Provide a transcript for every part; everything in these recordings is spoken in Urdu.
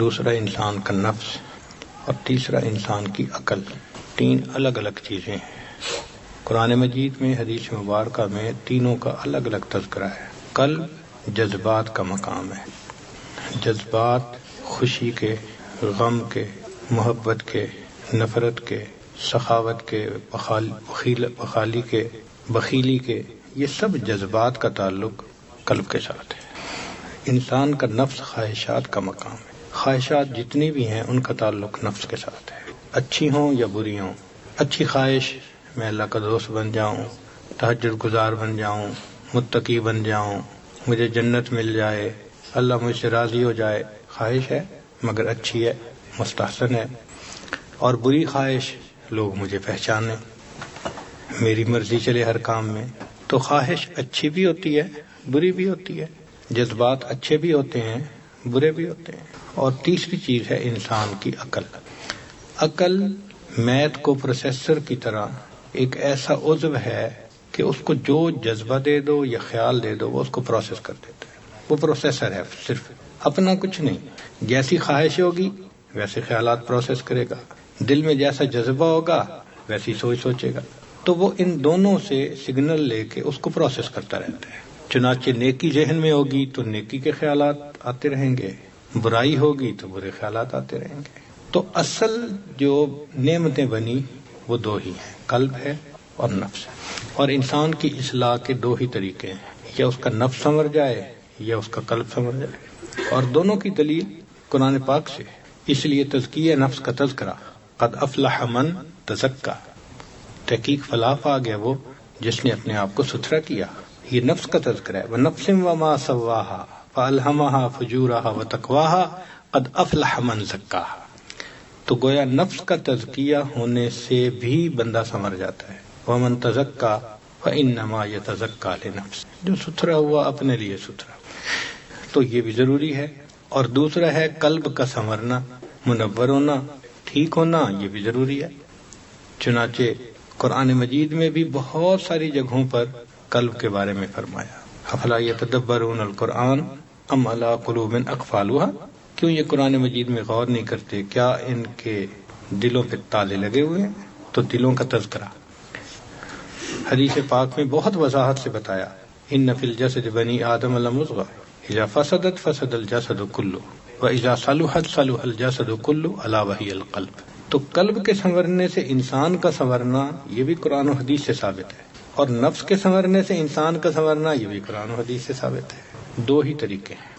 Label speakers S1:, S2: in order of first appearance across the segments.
S1: دوسرا انسان کا نفس اور تیسرا انسان کی عقل، تین الگ الگ چیزیں ہیں۔ قرآن مجید میں، حدیث مبارکہ میں تینوں کا الگ الگ تذکرہ ہے۔ قلب جذبات کا مقام ہے، جذبات خوشی کے، غم کے، محبت کے، نفرت کے، سخاوت کے، بخیلی کے، یہ سب جذبات کا تعلق قلب کے ساتھ ہے۔ انسان کا نفس خواہشات کا مقام ہے، خواہشات جتنی بھی ہیں ان کا تعلق نفس کے ساتھ ہے، اچھی ہوں یا بری ہوں۔ اچھی خواہش میں اللہ کا دوست بن جاؤں، تہجد گزار بن جاؤں، متقی بن جاؤں، مجھے جنت مل جائے، اللہ مجھ سے راضی ہو جائے، خواہش ہے مگر اچھی ہے، مستحسن ہے۔ اور بری خواہش، لوگ مجھے پہچانیں، میری مرضی چلے ہر کام میں۔ تو خواہش اچھی بھی ہوتی ہے، بری بھی ہوتی ہے، جذبات اچھے بھی ہوتے ہیں، برے بھی ہوتے ہیں۔ اور تیسری چیز ہے انسان کی عقل۔ عقل میت کو پروسیسر کی طرح ایک ایسا عضو ہے کہ اس کو جو جذبہ دے دو یا خیال دے دو وہ اس کو پروسیس کر دیتا ہے۔ وہ پروسیسر ہے، صرف اپنا کچھ نہیں۔ جیسی خواہش ہوگی ویسے خیالات پروسیس کرے گا، دل میں جیسا جذبہ ہوگا ویسی سوچ سوچے گا۔ تو وہ ان دونوں سے سگنل لے کے اس کو پروسیس کرتا رہتا ہے۔ چنانچہ نیکی ذہن میں ہوگی تو نیکی کے خیالات آتے رہیں گے، برائی ہوگی تو برے خیالات آتے رہیں گے۔ تو اصل جو نعمتیں بنی وہ دو ہی ہیں، قلب ہے اور نفس ہے۔ اور انسان کی اصلاح کے دو ہی طریقے ہیں، یا اس کا نفس سنور جائے یا اس کا قلب سنور جائے، اور دونوں کی دلیل قرآن پاک سے۔ اس لیے تزکیہ نفس کا تذکرہ، قد افلح من تزکا، تحقیق فلاح پا گیا وہ جس نے اپنے آپ کو ستھرا کیا، یہ نفس کا تذکرہ ہے۔ وَنَفْسٍ وَمَا سَوَّاهَا فَأَلْهَمَهَا فُجُورَهَا وَتَقْوَاهَا قَدْ أَفْلَحَ مَنْ زَكَّاهَا۔ تو گویا نفس کا تزکیہ ہونے سے بھی بندہ سنور جاتا ہے۔ وَمَنْ تَزَكَّى فَإِنَّمَا يَتَزَكَّى لِنَفْسِهِ، جو ستھرا ہوا اپنے لیے ستھرا۔ تو یہ بھی ضروری ہے۔ اور دوسرا ہے قلب کا سنورنا، منور ہونا، ٹھیک ہونا، یہ بھی ضروری ہے۔ چنانچہ قرآن مجید میں بھی بہت ساری جگہوں پر قلب کے بارے میں فرمایا، افلا یتدبرون القرآن ام علی قلوب اقفالها، کیوں یہ قرآن مجید میں غور نہیں کرتے، کیا ان کے دلوں پہ تالے لگے ہوئے ہیں؟ تو دلوں کا تذکرہ حدیث پاک میں بہت وضاحت سے بتایا، ان فی الجسد بنی آدم لمضغہ اذا فسدت فسد الجسد کلہ واذا صلحت صلح الجسد کلہ الا وہی القلب۔ تو قلب کے سنورنے سے انسان کا سنورنا یہ بھی قرآن و حدیث سے ثابت ہے، اور نفس کے سنورنے سے انسان کا سنورنا یہ بھی قرآن و حدیث سے ثابت ہے۔ دو ہی طریقے ہیں۔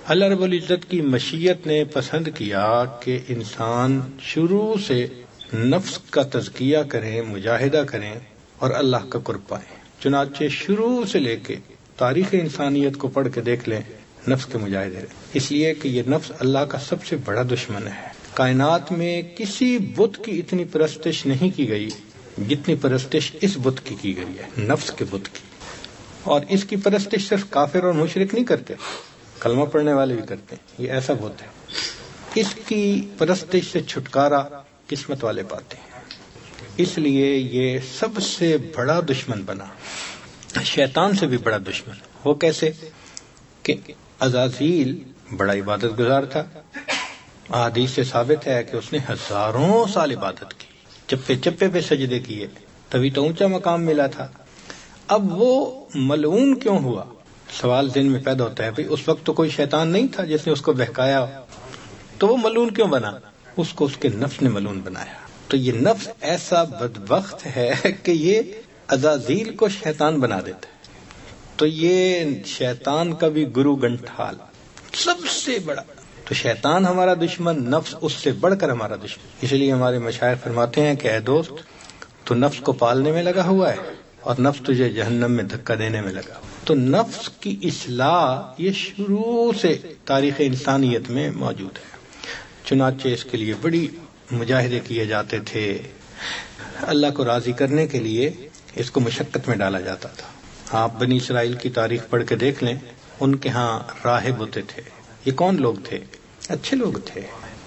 S1: اللہ رب العزت کی مشیت نے پسند کیا کہ انسان شروع سے نفس کا تزکیہ کریں، مجاہدہ کریں اور اللہ کا قرب پائیں۔ چنانچہ شروع سے لے کے تاریخ انسانیت کو پڑھ کے دیکھ لیں، نفس کے مجاہدے، اس لیے کہ یہ نفس اللہ کا سب سے بڑا دشمن ہے۔ کائنات میں کسی بت کی اتنی پرستش نہیں کی گئی جتنی پرستش اس بت کی گئی ہے، نفس کے بت کی۔ اور اس کی پرستش صرف کافر اور مشرک نہیں کرتے، کلمہ پڑھنے والے بھی کرتے ہیں، یہ ایسا بت ہے۔ اس کی پرستش سے چھٹکارا قسمت والے پاتے ہیں، اس لیے یہ سب سے بڑا دشمن بنا، شیطان سے بھی بڑا دشمن۔ وہ کیسے؟ کہ عزازیل بڑا عبادت گزار تھا، احادیث سے ثابت ہے کہ اس نے ہزاروں سال عبادت کی، چپے چپے پہ سجدے کیے، تبھی تو اونچا مقام ملا تھا۔ اب وہ ملعون کیوں ہوا؟ سوال ذہن میں پیدا ہوتا ہے، بھئی اس وقت تو کوئی شیطان نہیں تھا جس نے اس کو بہکایا، تو وہ ملعون کیوں بنا؟ اس کو اس کے نفس نے ملعون بنایا۔ تو یہ نفس ایسا بدبخت ہے کہ یہ عزازیل کو شیطان بنا دیتا ہے۔ تو یہ شیطان کا بھی گرو گنٹھال سب سے بڑا۔ تو شیطان ہمارا دشمن، نفس اس سے بڑھ کر ہمارا دشمن۔ اس لیے ہمارے مشائخ فرماتے ہیں کہ اے دوست، تو نفس کو پالنے میں لگا ہوا ہے اور نفس تجھے جہنم میں دھکا دینے میں لگا۔ تو نفس کی اصلاح یہ شروع سے تاریخ انسانیت میں موجود ہے، چنانچہ اس کے لیے بڑی مجاہدے کیے جاتے تھے۔ اللہ کو راضی کرنے کے لیے اس کو مشقت میں ڈالا جاتا تھا۔ آپ بنی اسرائیل کی تاریخ پڑھ کے دیکھ لیں، ان کے ہاں راہب ہوتے تھے۔ یہ کون لوگ تھے؟ اچھے لوگ تھے،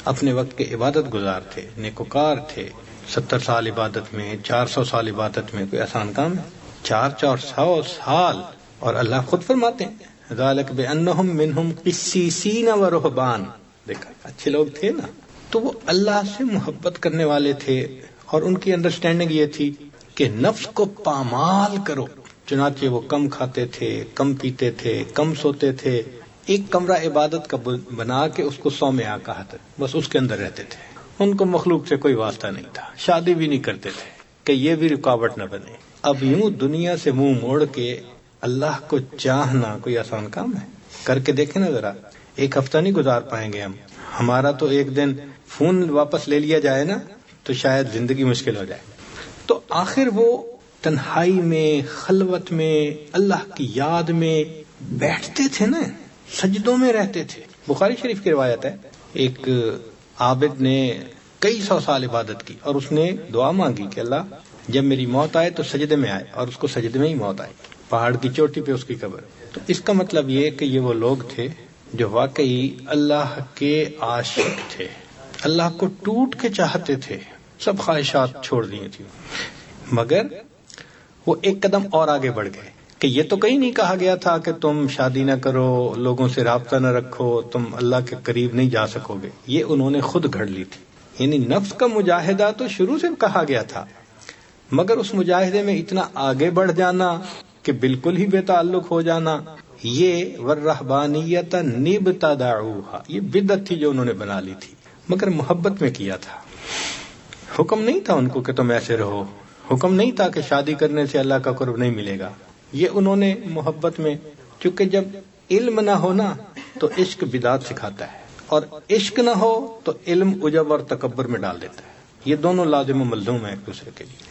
S1: اپنے وقت کے عبادت گزار تھے، نیکوکار تھے۔ 70 سال عبادت میں، 400 سال عبادت میں کوئی آسان کام ہے؟ 400 سال۔ اور اللہ خود فرماتے ہیں ذالک بانہم منہم قسیسین و رہبان، دیکھا اچھے لوگ تھے نا، تو وہ اللہ سے محبت کرنے والے تھے، اور ان کی انڈرسٹینڈنگ یہ تھی کہ نفس کو پامال کرو. چنانچہ وہ کم کھاتے تھے، کم پیتے تھے، کم سوتے تھے، ایک کمرہ عبادت کا بنا کے اس کو صومعہ کہا تھا، بس اس کے اندر رہتے تھے. ان کو مخلوق سے کوئی واسطہ نہیں تھا، شادی بھی نہیں کرتے تھے کہ یہ بھی رکاوٹ نہ بنے. اب یوں دنیا سے منہ موڑ کے اللہ کو چاہنا کوئی آسان کام ہے؟ کر کے دیکھیں نا ذرا. ایک ہفتہ نہیں گزار پائیں گے ہم. ہمارا تو ایک دن فون واپس لے لیا جائے نا تو شاید زندگی مشکل ہو جائے. تو آخر وہ تنہائی میں، خلوت میں، اللہ کی یاد میں بیٹھتے تھے نا، سجدوں میں رہتے تھے. بخاری شریف کی روایت ہے، ایک عابد نے کئی سو سال عبادت کی اور اس نے دعا مانگی کہ اللہ جب میری موت آئے تو سجدے میں آئے، اور اس کو سجدے میں ہی موت آئی. پہاڑ کی چوٹی پہ اس کی قبر. تو اس کا مطلب یہ کہ یہ وہ لوگ تھے جو واقعی اللہ کے عاشق تھے، اللہ کو ٹوٹ کے چاہتے تھے، سب خواہشات چھوڑ دی تھی. مگر وہ ایک قدم اور آگے بڑھ گئے کہ یہ تو کہیں نہیں کہا گیا تھا کہ تم شادی نہ کرو، لوگوں سے رابطہ نہ رکھو، تم اللہ کے قریب نہیں جا سکو گے. یہ انہوں نے خود گھڑ لی تھی. یعنی نفس کا مجاہدہ تو شروع سے کہا گیا تھا، مگر اس مجاہدے میں اتنا آگے بڑھ جانا کہ بالکل ہی بے تعلق ہو جانا، یہ والرہبانیت نبتدعوها، یہ بدعت تھی جو انہوں نے بنا لی تھی، مگر محبت میں کیا تھا. حکم نہیں تھا ان کو کہ تم ایسے رہو، حکم نہیں تھا کہ شادی کرنے سے اللہ کا قرب نہیں ملے گا. یہ انہوں نے محبت میں، کیونکہ جب علم نہ ہونا تو عشق بدعت سکھاتا ہے، اور عشق نہ ہو تو علم عجب اور تکبر میں ڈال دیتا ہے. یہ دونوں لازم و ملزوم ہیں ایک دوسرے کے لیے.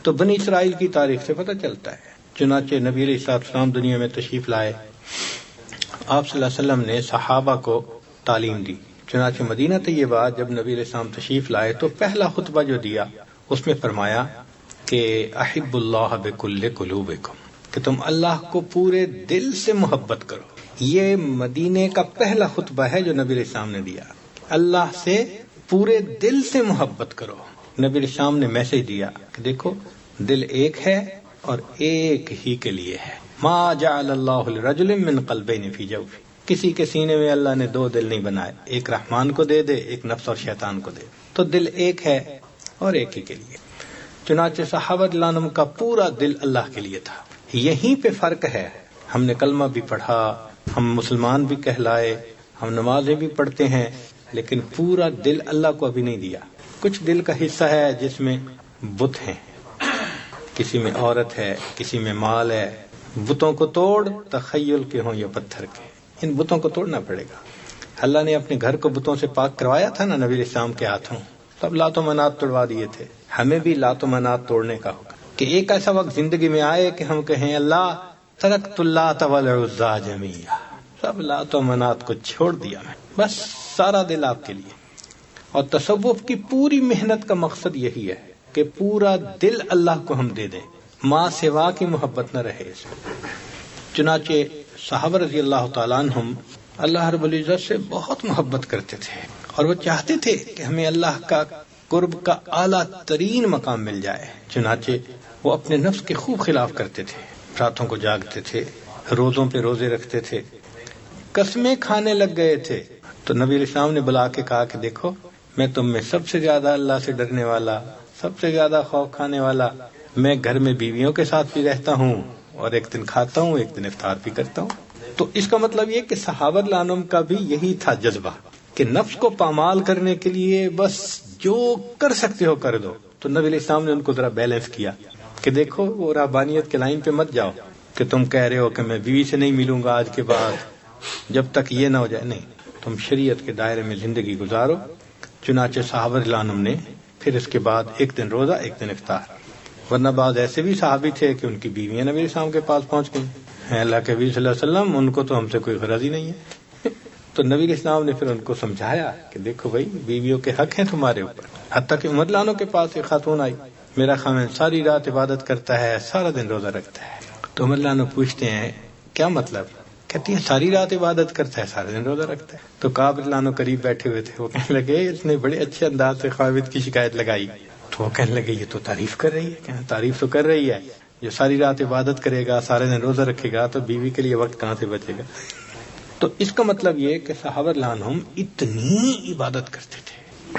S1: تو بنی اسرائیل کی تاریخ سے پتہ چلتا ہے. چنانچہ نبی علیہ السلام دنیا میں تشریف لائے، آپ صلی اللہ علیہ وسلم نے صحابہ کو تعلیم دی. چنانچہ مدینہ طیبہ جب نبی علیہ السلام تشریف لائے تو پہلا خطبہ جو دیا اس میں فرمایا کہ احب اللہ بکل قلوبکم، کہ تم اللہ کو پورے دل سے محبت کرو. یہ مدینے کا پہلا خطبہ ہے جو نبی علیہ السلام نے دیا. اللہ سے پورے دل سے محبت کرو. نبی علیہ السلام نے میسج دیا کہ دیکھو دل ایک ہے اور ایک ہی کے لیے ہے. ما جعل اللہ لرجل من قلبین فی جوفہ، کسی کے سینے میں اللہ نے دو دل نہیں بنائے، ایک رحمان کو دے دے، ایک نفس اور شیطان کو دے. تو دل ایک ہے اور ایک ہی کے لیے. چنانچہ صحابہ رضی اللہ عنہم کا پورا دل اللہ کے لیے تھا. یہیں پہ فرق ہے. ہم نے کلمہ بھی پڑھا، ہم مسلمان بھی کہلائے، ہم نمازیں بھی پڑھتے ہیں، لیکن پورا دل اللہ کو ابھی نہیں دیا. کچھ دل کا حصہ ہے جس میں بت ہیں، کسی میں عورت ہے، کسی میں مال ہے. بتوں کو توڑ، تخیل کے ہوں یا پتھر کے، ان بتوں کو توڑنا پڑے گا. اللہ نے اپنے گھر کو بتوں سے پاک کروایا تھا نا نبی علیہ السلام کے ہاتھوں، تب لات و منات توڑوا دیے تھے. ہمیں بھی لات و منات توڑنے کا حکم کہ ایک ایسا وقت زندگی میں آئے کہ ہم کہیں اللہ ترکت اللات والعزی جميعا، سب لات و منات کو چھوڑ دیا میں، بس سارا دل آپ کے لیے. اور تصوف کی پوری محنت کا مقصد یہی ہے کہ پورا دل اللہ کو ہم دے دیں، ماں سوا کی محبت نہ رہے. چنانچہ صحابہ رضی اللہ تعالیٰ عنہم اللہ رب العزت سے بہت محبت کرتے تھے، اور وہ چاہتے تھے کہ ہمیں اللہ کا قرب کا اعلیٰ ترین مقام مل جائے. چنانچہ وہ اپنے نفس کے خوب خلاف کرتے تھے، راتوں کو جاگتے تھے، روزوں پہ روزے رکھتے تھے، قسمیں کھانے لگ گئے تھے. تو نبی علیہ السلام نے بلا کے کہا کہ دیکھو میں تم میں سب سے زیادہ اللہ سے ڈرنے والا، سب سے زیادہ خوف کھانے والا، میں گھر میں بیویوں کے ساتھ بھی رہتا ہوں اور ایک دن کھاتا ہوں، ایک دن افطار بھی کرتا ہوں. تو اس کا مطلب یہ کہ صحابہ رضی اللہ عنہم کا بھی یہی تھا جذبہ کہ نفس کو پامال کرنے کے لیے بس جو کر سکتے ہو کر دو. تو نبی علیہ السلام نے ان کو ذرا بیلنس کیا کہ دیکھو وہ رہبانیت کے لائن پہ مت جاؤ کہ تم کہہ رہے ہو کہ میں بیوی سے نہیں ملوں گا آج کے بعد جب تک یہ نہ ہو جائے. نہیں، تم شریعت کے دائرے میں زندگی گزارو. چنانچہ صحابہ رضی اللہ عنہم نے پھر اس کے بعد ایک دن روزہ، ایک دن افطار. ورنہ بعض ایسے بھی صحابی تھے کہ ان کی بیویاں نبی علیہ السلام کے پاس پہنچ گئیں، اللہ کے نبی صلی اللہ علیہ وسلم ان کو تو ہم سے کوئی غرض ہی نہیں ہے. تو نبی علیہ السلام نے پھر ان کو سمجھایا کہ دیکھو بھائی بیویوں کے حق ہیں تمہارے اوپر. حتیٰ کہ عمر لانوں کے پاس ایک خاتون آئی، میرا خاوند ساری رات عبادت کرتا ہے، سارا دن روزہ رکھتا ہے. تو عمر لانوں پوچھتے ہیں کیا مطلب؟ کہتی ہے ساری رات عبادت کرتا ہے، سارے دن روزہ رکھتا ہے. تو کعب لانوں قریب بیٹھے ہوئے تھے، وہ کہنے لگے اس نے بڑے اچھے انداز سے خاوند کی شکایت لگائی. تو وہ کہنے لگے یہ تو تعریف کر رہی ہے. کہنا تعریف تو کر رہی ہے، جو ساری رات عبادت کرے گا، سارے دن روزہ رکھے گا، تو بیوی کے لیے وقت کہاں سے بچے گا؟ تو اس کا مطلب یہ کہ صحابہ رضی اللہ عنہم اتنی عبادت کرتے تھے.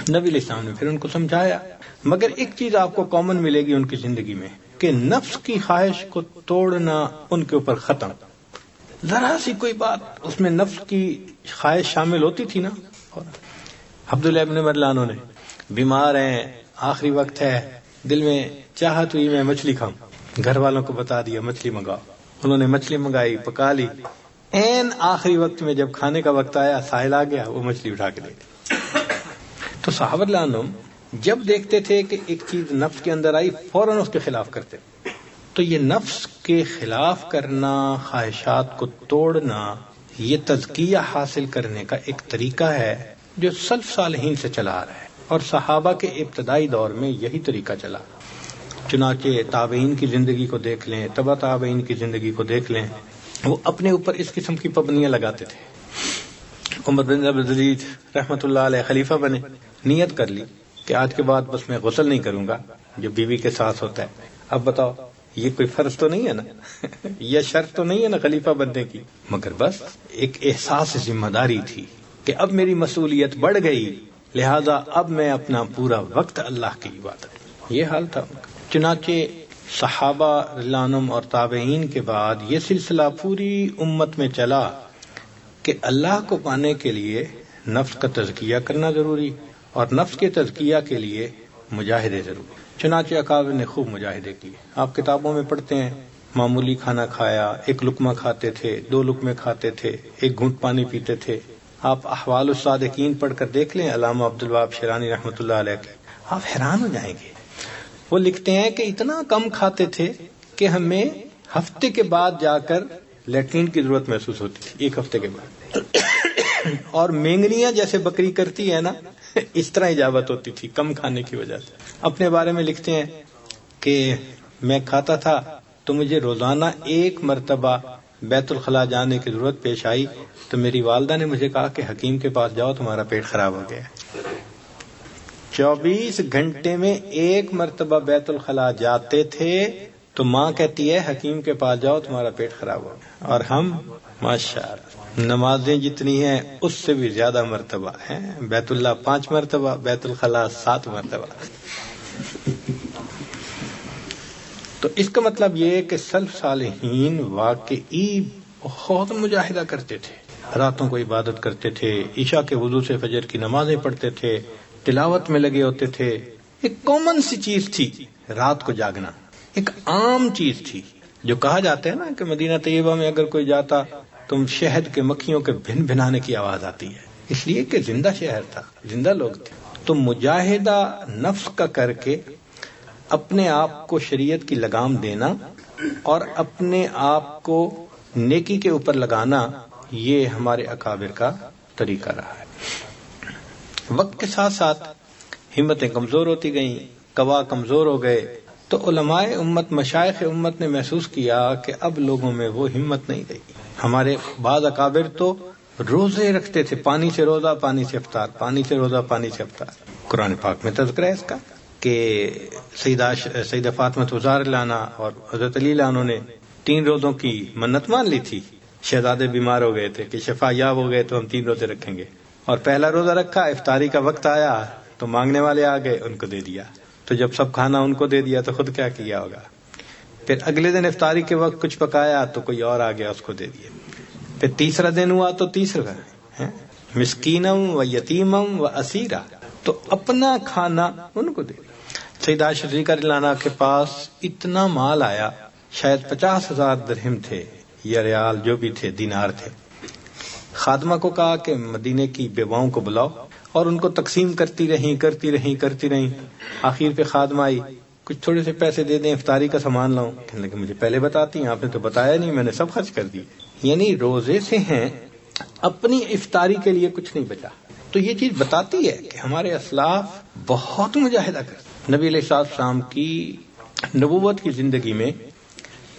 S1: نبی علیہ السلام نے پھر ان کو سمجھایا. مگر ایک چیز آپ کو کامن ملے گی ان کی زندگی میں کہ نفس کی خواہش کو توڑنا ان کے اوپر ختم. ذرا سی کوئی بات اس میں نفس کی خواہش شامل ہوتی تھی نا. عبداللہ ابن عمر رضی اللہ عنہ نے بیمار ہیں, آخری وقت ہے, دل میں چاہت ہوئی میں مچھلی کھاؤں, گھر والوں کو بتا دیا مچھلی منگاؤ. انہوں نے مچھلی منگائی, پکا لی. این آخری وقت میں جب کھانے کا وقت آیا, ساحل آ گیا, وہ مچھلی اٹھا کے دے دی. تو صحابہ رضی اللہ عنہم جب دیکھتے تھے کہ ایک چیز نفس کے اندر آئی فوراً اس کے خلاف کرتے. تو یہ نفس کے خلاف کرنا, خواہشات کو توڑنا, یہ تزکیہ حاصل کرنے کا ایک طریقہ ہے جو سلف صالحین سے چلا آ رہا ہے, اور صحابہ کے ابتدائی دور میں یہی طریقہ چلا. چنانچہ تابعین کی زندگی کو دیکھ لیں, تبع تابعین کی زندگی کو دیکھ لیں, وہ اپنے اوپر اس قسم کی پابندیاں لگاتے تھے. عمر بن عبدالعزیز رحمۃ اللہ علیہ خلیفہ بنے, نیت کر لی کہ آج کے بعد بس میں غسل نہیں کروں گا جو بیوی کے ساتھ ہوتا ہے. اب بتاؤ یہ کوئی فرض تو نہیں ہے نا, یہ شرط تو نہیں ہے نا خلیفہ بننے کی, مگر بس ایک احساس ذمہ داری تھی کہ اب میری مسئولیت بڑھ گئی, لہذا اب میں اپنا پورا وقت اللہ کی عبادت. یہ حال تھا. چنانچہ صحابہ رضی اللہ عنہم اور تابعین کے بعد یہ سلسلہ پوری امت میں چلا کہ اللہ کو پانے کے لیے نفس کا تزکیہ کرنا ضروری, اور نفس کے تزکیہ کے لیے مجاہدے ضروری. چنانچہ اکابر نے خوب مجاہدے کیے. آپ کتابوں میں پڑھتے ہیں معمولی کھانا کھایا, ایک لقمہ کھاتے تھے, 2 لقمے کھاتے تھے, 1 گھونٹ پانی پیتے تھے. آپ احوال الصادقین پڑھ کر دیکھ لیں علامہ عبدالوہاب شیرانی رحمۃ اللہ علیہ کے, آپ حیران ہو جائیں گے. وہ لکھتے ہیں کہ اتنا کم کھاتے تھے کہ ہمیں ہفتے کے بعد جا کر لیٹرین کی ضرورت محسوس ہوتی تھی, 1 ہفتے کے بعد. اور مینگنیاں جیسے بکری کرتی ہے نا, اس طرح اجابت ہوتی تھی کم کھانے کی وجہ سے. اپنے بارے میں لکھتے ہیں کہ میں کھاتا تھا تو مجھے روزانہ 1 مرتبہ بیت الخلاء جانے کی ضرورت پیش آئی تو میری والدہ نے مجھے کہا کہ حکیم کے پاس جاؤ تمہارا پیٹ خراب ہو گیا. 24 گھنٹے میں 1 مرتبہ بیت الخلاء جاتے تھے تو ماں کہتی ہے حکیم کے پاس جاؤ تمہارا پیٹ خراب ہو گیا. اور ہم ماشاءاللہ نمازیں جتنی ہیں اس سے بھی زیادہ مرتبہ ہیں, بیت اللہ 5 مرتبہ, بیت الخلاء 7 مرتبہ. تو اس کا مطلب یہ ہے کہ سلف صالحین واقعی بہت مجاہدہ کرتے تھے, راتوں کو عبادت کرتے تھے, عشاء کے وضو سے فجر کی نمازیں پڑھتے تھے, تلاوت میں لگے ہوتے تھے. ایک کامن سی چیز تھی رات کو جاگنا, ایک عام چیز تھی. جو کہا جاتا ہے نا کہ مدینہ طیبہ میں اگر کوئی جاتا تم شہد کے مکھیوں کے بھن بھنانے کی آواز آتی ہے, اس لیے کہ زندہ شہر تھا, زندہ لوگ تھے. تو مجاہدہ نفس کا کر کے اپنے آپ کو شریعت کی لگام دینا اور اپنے آپ کو نیکی کے اوپر لگانا, یہ ہمارے اکابر کا طریقہ رہا ہے. وقت کے ساتھ ساتھ ہمتیں کمزور ہوتی گئیں, قوا کمزور ہو گئے, تو علماء امت, مشائخ امت نے محسوس کیا کہ اب لوگوں میں وہ ہمت نہیں رہی. ہمارے بعض اکابر تو روزے رکھتے تھے, پانی سے روزہ پانی سے افطار, پانی سے روزہ پانی سے افطار. قرآن پاک میں تذکرہ ہے اس کا کہ سیدہ فاطمہ زہرا عنہا اور حضرت علی عنہ نے 3 روزوں کی منت مان لی تھی. شہزادے بیمار ہو گئے تھے کہ شفا یاب ہو گئے تو ہم 3 روزے رکھیں گے, اور پہلا روزہ رکھا, افطاری کا وقت آیا تو مانگنے والے آ گئے, ان کو دے دیا. تو جب سب کھانا ان کو دے دیا تو خود کیا کیا ہوگا. پھر اگلے دن افطاری کے وقت کچھ پکایا تو کوئی اور آ گیا, اس کو دے دیا. پھر تیسرا دن ہوا تو تیسرا مسکینم و یتیمم و اسیرا, تو اپنا کھانا ان کو دے دیا. سیدہ عائشہ رضی اللہ عنہا کے پاس اتنا مال آیا, شاید 50,000 درہم تھے یا ریال جو بھی تھے, دینار تھے. خادمہ کو کہا کہ مدینے کی بیواؤں کو بلاؤ, اور ان کو تقسیم کرتی رہیں. آخر پہ خادمہ آئی, کچھ تھوڑے سے پیسے دے دیں, افطاری کا سامان لاؤں. کہنے لگے مجھے پہلے بتاتی ہیں, آپ نے تو بتایا نہیں, میں نے سب خرچ کر دی. یعنی روزے سے ہیں, اپنی افطاری کے لیے کچھ نہیں بچا. تو یہ چیز بتاتی ہے کہ ہمارے اسلاف بہت مجاہدہ کرتے. نبی علیہ السلام کی نبوت کی زندگی میں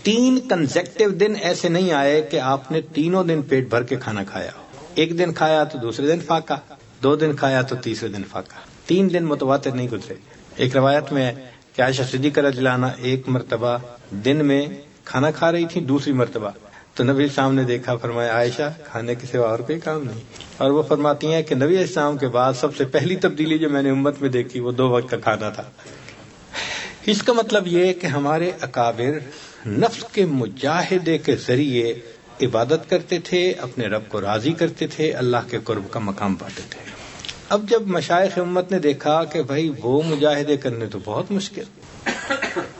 S1: 3 کنزیکٹیو دن ایسے نہیں آئے کہ آپ نے تینوں دن پیٹ بھر کے کھانا کھایا ہو. 1 دن کھایا تو دوسرے دن فاقہ, 2 دن کھایا تو تیسرے دن فاقہ. 3 دن متواتر نہیں گزرے. ایک روایت میں ہے کہ عائشہ صدیقہ رضی اللہ عنہا 1 مرتبہ دن میں کھانا کھا رہی تھی, دوسری مرتبہ تو نبی السلام نے دیکھا، فرمایا عائشہ کھانے کے سوا اور کوئی کام نہیں. اور وہ فرماتی ہیں کہ نبی السلام کے بعد سب سے پہلی تبدیلی جو میں نے امت میں دیکھی وہ 2 وقت کا کھانا تھا. اس کا مطلب یہ کہ ہمارے اکابر نفس کے مجاہدے کے ذریعے عبادت کرتے تھے، اپنے رب کو راضی کرتے تھے، اللہ کے قرب کا مقام پاتے تھے. اب جب مشائخ امت نے دیکھا کہ بھائی وہ مجاہدے کرنے تو بہت مشکل،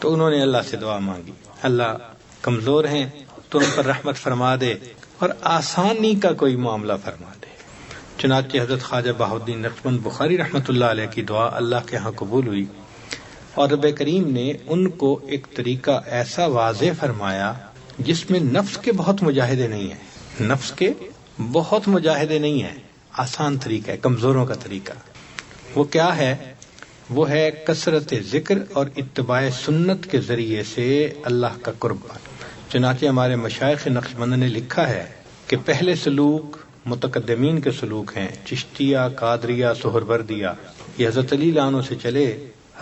S1: تو انہوں نے اللہ سے دعا مانگی، اللہ کمزور ہیں تو ان پر رحمت فرما دے اور آسانی کا کوئی معاملہ فرما دے. چنانچہ حضرت خواجہ بہاؤالدین نقشبند بخاری رحمۃ اللہ علیہ کی دعا اللہ کے ہاں قبول ہوئی، اور رب کریم نے ان کو ایک طریقہ ایسا واضح فرمایا جس میں نفس کے بہت مجاہدے نہیں ہیں، نفس کے بہت مجاہدے نہیں ہیں، آسان طریقہ ہے، کمزوروں کا طریقہ. وہ کیا ہے؟ وہ ہے کثرت ذکر اور اتباع سنت کے ذریعے سے اللہ کا قرب پانا. چنانچہ ہمارے مشائخ نقشبند نے لکھا ہے کہ پہلے سلوک متقدمین کے سلوک ہیں، چشتیہ، قادریہ، سہروردیہ. یہ حضرت علی عنہ سے چلے،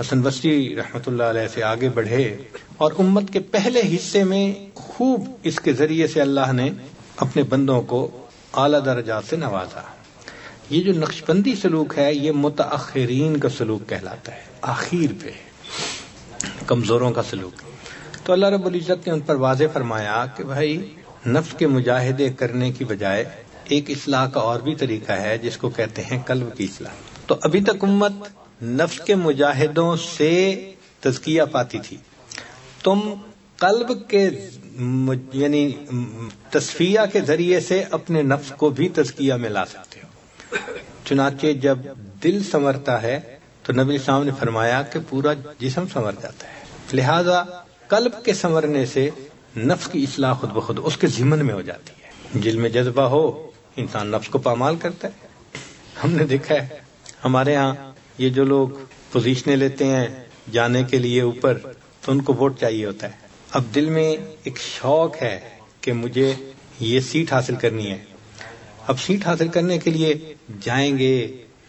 S1: حسن بصری رحمۃ اللہ علیہ سے آگے بڑھے، اور امت کے پہلے حصے میں خوب اس کے ذریعے سے اللہ نے اپنے بندوں کو اعلیٰ درجات سے نوازا. یہ جو نقشبندی سلوک ہے یہ متاخرین کا سلوک کہلاتا ہے، آخر پہ کمزوروں کا سلوک. تو اللہ رب العزت نے ان پر واضح فرمایا کہ بھائی نفس کے مجاہدے کرنے کی بجائے ایک اصلاح کا اور بھی طریقہ ہے جس کو کہتے ہیں قلب کی اصلاح. تو ابھی تک امت نفس کے مجاہدوں سے تزکیہ پاتی تھی، تم قلب کے یعنی تصفیہ کے ذریعے سے اپنے نفس کو بھی تزکیہ میں لا سکتے ہو. چنانچہ جب دل سنورتا ہے تو نبی السلام نے فرمایا کہ پورا جسم سنور جاتا ہے. لہذا قلب کے سنورنے سے نفس کی اصلاح خود بخود اس کے ذمن میں ہو جاتی ہے. دل میں جذبہ ہو انسان نفس کو پامال کرتا ہے. ہم نے دیکھا ہے ہمارے ہاں یہ جو لوگ پوزیشنیں لیتے ہیں جانے کے لیے اوپر، تو ان کو ووٹ چاہیے ہوتا ہے. اب دل میں ایک شوق ہے کہ مجھے یہ سیٹ حاصل کرنی ہے. اب سیٹ حاصل کرنے کے لیے جائیں گے،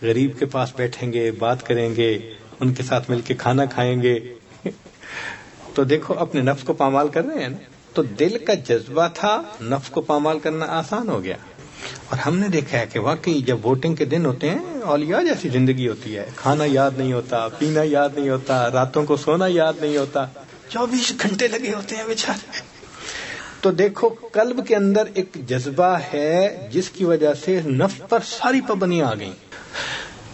S1: غریب کے پاس بیٹھیں گے، بات کریں گے، ان کے ساتھ مل کے کھانا کھائیں گے. تو دیکھو اپنے نفس کو پامال کر رہے ہیں نا. تو دل کا جذبہ تھا، نفس کو پامال کرنا آسان ہو گیا. اور ہم نے دیکھا ہے کہ واقعی جب ووٹنگ کے دن ہوتے ہیں اولیاء جیسی زندگی ہوتی ہے. کھانا یاد نہیں ہوتا، پینا یاد نہیں ہوتا، راتوں کو سونا یاد نہیں ہوتا، 24 گھنٹے لگے ہوتے ہیں بیچارے. تو دیکھو قلب کے اندر ایک جذبہ ہے جس کی وجہ سے نفس پر ساری پابندیاں آ گئیں.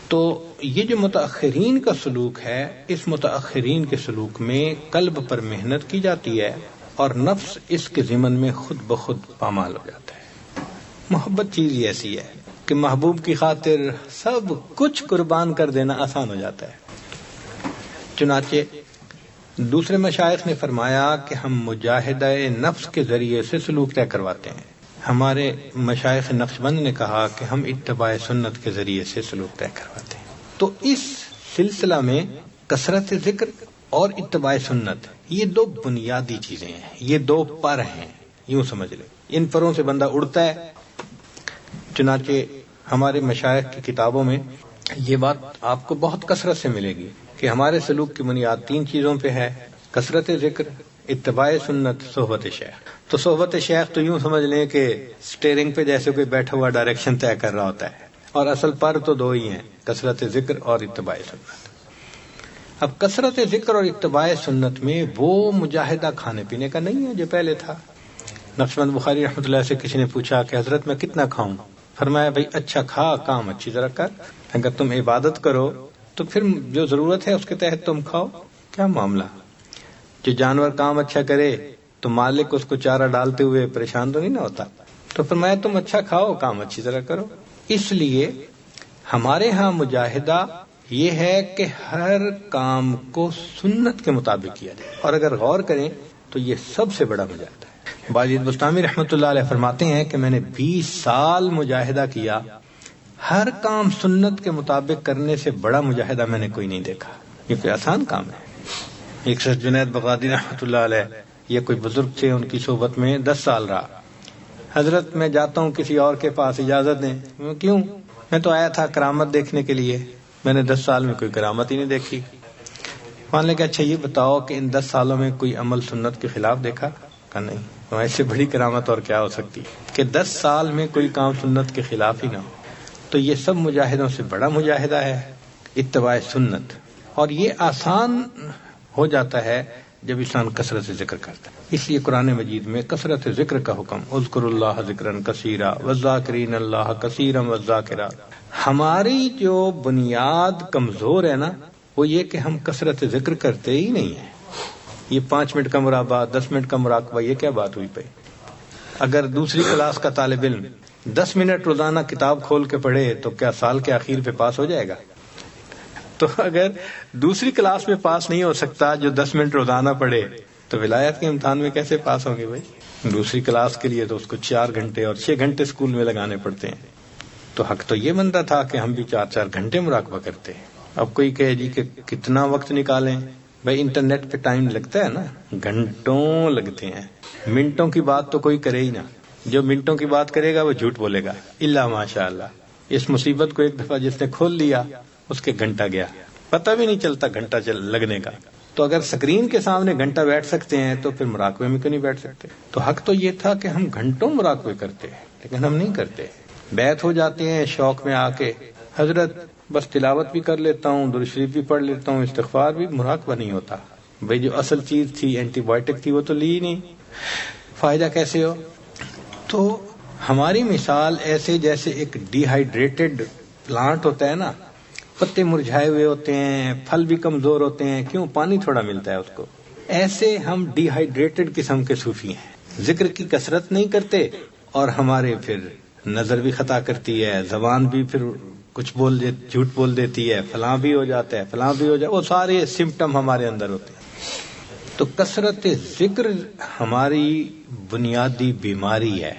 S1: تو یہ جو متاخرین کا سلوک ہے، اس متاخرین کے سلوک میں قلب پر محنت کی جاتی ہے اور نفس اس کے ضمن میں خود بخود پامال ہو جاتا ہے. محبت چیز ہی ایسی ہے کہ محبوب کی خاطر سب کچھ قربان کر دینا آسان ہو جاتا ہے. چنانچہ دوسرے مشائخ نے فرمایا کہ ہم مجاہدہ نفس کے ذریعے سے سلوک طے کرواتے ہیں. ہمارے مشائخ نقشبند نے کہا کہ ہم اتباع سنت کے ذریعے سے سلوک طے کرواتے ہیں. تو اس سلسلہ میں کثرت ذکر اور اتباع سنت یہ 2 بنیادی چیزیں ہیں، یہ 2 پر ہیں، یوں سمجھ لیں. ان پروں سے بندہ اڑتا ہے. چنانچہ ہمارے مشائخ کی کتابوں میں یہ بات آپ کو بہت کثرت سے ملے گی کہ ہمارے سلوک کی بنیاد 3 چیزوں پہ ہے: کثرت ذکر، اتباع سنت، صحبت شیخ. تو صحبت شیخ تو یوں سمجھ لیں کہ سٹیئرنگ پہ جیسے کوئی بیٹھا ہوا ڈائریکشن طے کر رہا ہوتا ہے، اور اصل پر تو 2 ہی ہیں، کثرت ذکر اور اتباع سنت. اب کثرت ذکر اور اتباع سنت میں وہ مجاہدہ کھانے پینے کا نہیں ہے جو پہلے تھا. نقشبند بخاری رحمۃ اللہ سے کسی نے پوچھا کہ حضرت میں کتنا کھاؤں؟ فرمایا بھائی اچھا کھا، کام اچھی طرح کر. اگر تم عبادت کرو تو پھر جو ضرورت ہے اس کے تحت تم کھاؤ. کیا معاملہ؟ جو جانور کام اچھا کرے تو مالک اس کو چارہ ڈالتے ہوئے پریشان تو نہیں نہ ہوتا. تو فرمایا تم اچھا کھاؤ، کام اچھی طرح کرو. اس لیے ہمارے ہاں مجاہدہ یہ ہے کہ ہر کام کو سنت کے مطابق کیا جائے. اور اگر غور کریں تو یہ سب سے بڑا مجاہدہ ہے. باجد بستامی رحمۃ اللہ علیہ فرماتے ہیں کہ میں نے 20 سال مجاہدہ کیا، ہر کام سنت کے مطابق کرنے سے بڑا مجاہدہ میں نے کوئی نہیں دیکھا. یہ کوئی آسان کام ہے. ایک شخص جنید بغدادی رحمۃ اللہ علیہ، یہ کوئی بزرگ تھے، ان کی صحبت میں 10 سال رہا. حضرت میں جاتا ہوں کسی اور کے پاس، اجازت دیں. کیوں؟ میں تو آیا تھا کرامت دیکھنے کے لیے، میں نے 10 سال میں کوئی کرامت ہی نہیں دیکھی. مان لے کہ اچھا یہ بتاؤ کہ ان 10 سالوں میں کوئی عمل سنت کے خلاف دیکھا؟ کہ نہیں، تو ایسے بڑی کرامت اور کیا ہو سکتی کہ 10 سال میں کوئی کام سنت کے خلاف ہی نہ ہو. تو یہ سب مجاہدوں سے بڑا مجاہدہ ہے اتباع سنت، اور یہ آسان ہو جاتا ہے جب انسان کثرت سے ذکر کرتا ہے. اس لیے قرآن مجید میں کثرت ذکر کا حکم، اذکروا اللہ ذکرا کثیرا والذاکرین اللہ کثیرا والذاکرات. ہماری جو بنیاد کمزور ہے نا، وہ یہ کہ ہم کثرت ذکر کرتے ہی نہیں ہیں. یہ 5 منٹ کا مراقبہ، 10 منٹ کا مراقبہ، یہ کیا بات ہوئی پئی؟ اگر دوسری کلاس کا طالب علم 10 منٹ روزانہ کتاب کھول کے پڑھے تو کیا سال کے آخر پہ پاس ہو جائے گا؟ تو اگر دوسری کلاس میں پاس نہیں ہو سکتا جو 10 منٹ روزانہ پڑھے، تو ولایت کے امتحان میں کیسے پاس ہوں گے بھائی؟ دوسری کلاس کے لیے تو اس کو 4 گھنٹے اور 6 گھنٹے اسکول میں لگانے پڑتے ہیں. تو حق تو یہ بنتا تھا کہ ہم بھی 4 گھنٹے مراقبہ کرتے ہیں. اب کوئی کہے جی کہ کتنا وقت نکالیں؟ بھائی انٹرنیٹ پہ ٹائم لگتا ہے نا، گھنٹوں لگتے ہیں. منٹوں کی بات تو کوئی کرے ہی نہ. جو منٹوں کی بات کرے گا وہ جھوٹ بولے گا، الا ماشاء اللہ. اس مصیبت کو ایک دفعہ جس نے کھول لیا اس کے گھنٹہ گیا، پتہ بھی نہیں چلتا گھنٹہ لگنے کا. تو اگر سکرین کے سامنے گھنٹہ بیٹھ سکتے ہیں تو پھر مراقبے میں کیوں نہیں بیٹھ سکتے؟ تو حق تو یہ تھا کہ ہم گھنٹوں مراقبے کرتے ہیں، لیکن ہم نہیں کرتے. بیت ہو جاتے ہیں شوق میں آ کے، حضرت بس تلاوت بھی کر لیتا ہوں، درود شریف بھی پڑھ لیتا ہوں، استغفار بھی. مراقبہ نہیں ہوتا. بھئی جو اصل چیز تھی، اینٹی بائیوٹک تھی، وہ تو لی نہیں، فائدہ کیسے ہو؟ تو ہماری مثال ایسے جیسے ایک ڈی ہائیڈریٹڈ پلانٹ ہوتا ہے نا، پتے مرجھائے ہوئے ہوتے ہیں، پھل بھی کمزور ہوتے ہیں، کیوں؟ پانی تھوڑا ملتا ہے اس کو. ایسے ہم ڈی ہائیڈریٹڈ قسم کے صوفی ہیں، ذکر کی کثرت نہیں کرتے، اور ہمارے پھر نظر بھی خطا کرتی ہے، زبان بھی پھر کچھ جھوٹ بول دیتی ہے، فلاں بھی ہو جاتا ہے، فلاں بھی ہو جاتا ہے. وہ سارے سمپٹم ہمارے اندر ہوتے ہیں. تو کثرت ذکر ہماری بنیادی بیماری ہے.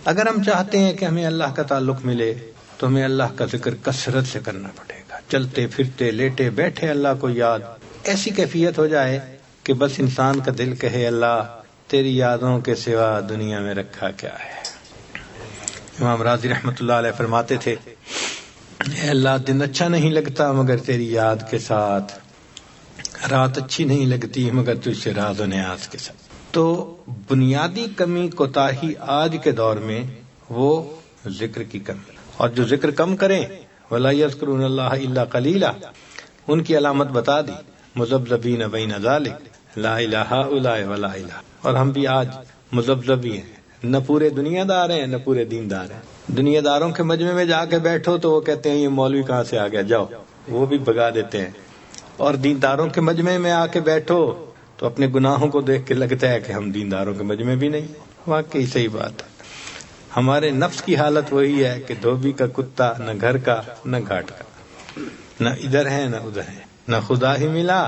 S1: اگر ہم چاہتے ہیں کہ ہمیں اللہ کا تعلق ملے تو ہمیں اللہ کا ذکر کثرت سے کرنا پڑے گا. چلتے پھرتے لیٹے بیٹھے اللہ کو یاد، ایسی کیفیت ہو جائے کہ بس انسان کا دل کہے اللہ تیری یادوں کے سوا دنیا میں رکھا کیا ہے. امام راضی رحمۃ اللہ علیہ فرماتے تھے، اے اللہ دن اچھا نہیں لگتا مگر تیری یاد کے ساتھ، رات اچھی نہیں لگتی مگر تجھ سے راز و نیاز کے ساتھ. تو بنیادی کمی کوتاہی آج کے دور میں وہ ذکر کی کمی، اور جو ذکر کم کریں وَلَا يَذْكُرُونَ اللَّهَ إِلَّا قَلِيلًا، ان کی علامت بتا دی، مذبذبین بین ذالک لا الہ الا ولا الہ. اور ہم بھی آج مذبذبی ہیں، نہ پورے دنیا دار ہیں نہ پورے دیندار ہیں. دنیا داروں کے مجمع میں جا کے بیٹھو تو وہ کہتے ہیں یہ مولوی کہاں سے آ گیا، جاؤ، وہ بھی بھگا دیتے ہیں. اور دینداروں کے مجمع میں آ کے بیٹھو تو اپنے گناہوں کو دیکھ کے لگتا ہے کہ ہم دینداروں کے مجمع بھی نہیں. واقعی صحیح بات ہے. ہمارے نفس کی حالت وہی ہے کہ دھوبی کا کتا، نہ گھر کا نہ گھاٹ کا، نہ ادھر ہے نہ ادھر ہے، نہ خدا ہی ملا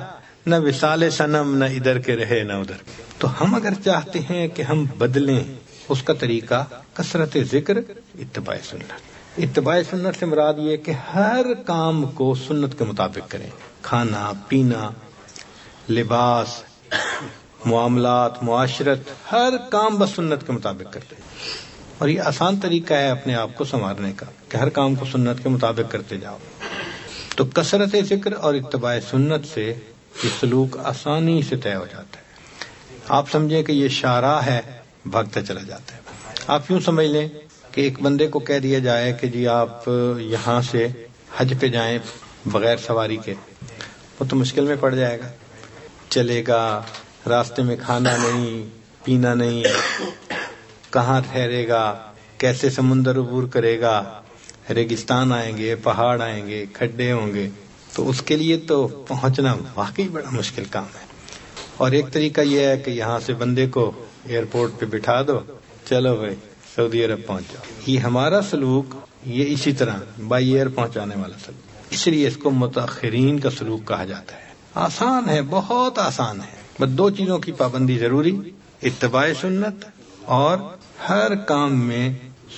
S1: نہ وصال صنم، نہ ادھر کے رہے نہ ادھر کے. تو ہم اگر چاہتے ہیں کہ ہم بدلیں، اس کا طریقہ کثرت ذکر، اتباع سنت. اتباع سنت سے مراد یہ کہ ہر کام کو سنت کے مطابق کریں. کھانا پینا، لباس، معاملات، معاشرت، ہر کام بس سنت کے مطابق کرتے ہیں. اور یہ آسان طریقہ ہے اپنے آپ کو سنوارنے کا کہ ہر کام کو سنت کے مطابق کرتے جاؤ. تو کثرت ذکر اور اتباع سنت سے یہ سلوک آسانی سے طے ہو جاتا ہے. آپ سمجھیں کہ یہ شاہراہ ہے، بھاگتا چلا جاتا ہے. آپ یوں سمجھ لیں کہ ایک بندے کو کہہ دیا جائے کہ جی آپ یہاں سے حج پہ جائیں بغیر سواری کے، وہ تو مشکل میں پڑ جائے گا. چلے گا، راستے میں کھانا نہیں پینا نہیں، کہاں ٹھہرے گا، کیسے سمندر عبور کرے گا، ریگستان آئیں گے، پہاڑ آئیں گے، کھڈے ہوں گے. تو اس کے لیے تو پہنچنا واقعی بڑا مشکل کام ہے. اور ایک طریقہ یہ ہے کہ یہاں سے بندے کو ایئرپورٹ پہ بٹھا دو، چلو بھائی سعودی عرب پہنچ جاؤ. یہ ہمارا سلوک یہ اسی طرح بائی ایئر پہنچانے والا سلوک، اس لیے اس کو متاخرین کا سلوک کہا جاتا ہے. آسان ہے، بہت آسان ہے. بس 2 چیزوں کی پابندی ضروری، اتباع سنت اور ہر کام میں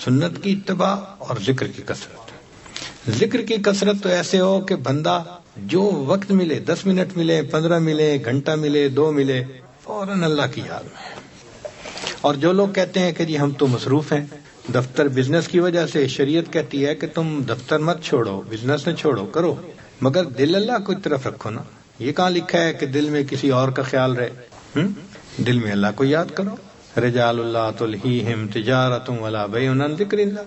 S1: سنت کی اتباع اور ذکر کی کثرت. ذکر کی کثرت تو ایسے ہو کہ بندہ جو وقت ملے، 10 منٹ ملے، 15 ملے، گھنٹہ ملے، 2 ملے، فوراً اللہ کی یاد میں. اور جو لوگ کہتے ہیں کہ جی ہم تو مصروف ہیں دفتر بزنس کی وجہ سے، شریعت کہتی ہے کہ تم دفتر مت چھوڑو، بزنس نہ چھوڑو، کرو، مگر دل اللہ کو طرف رکھو نا. یہ کہاں لکھا ہے کہ دل میں کسی اور کا خیال رہے؟ دل میں اللہ کو یاد کرو. رجال اللہ تلہیہم تجارت ولا بیع عن ذکر اللہ.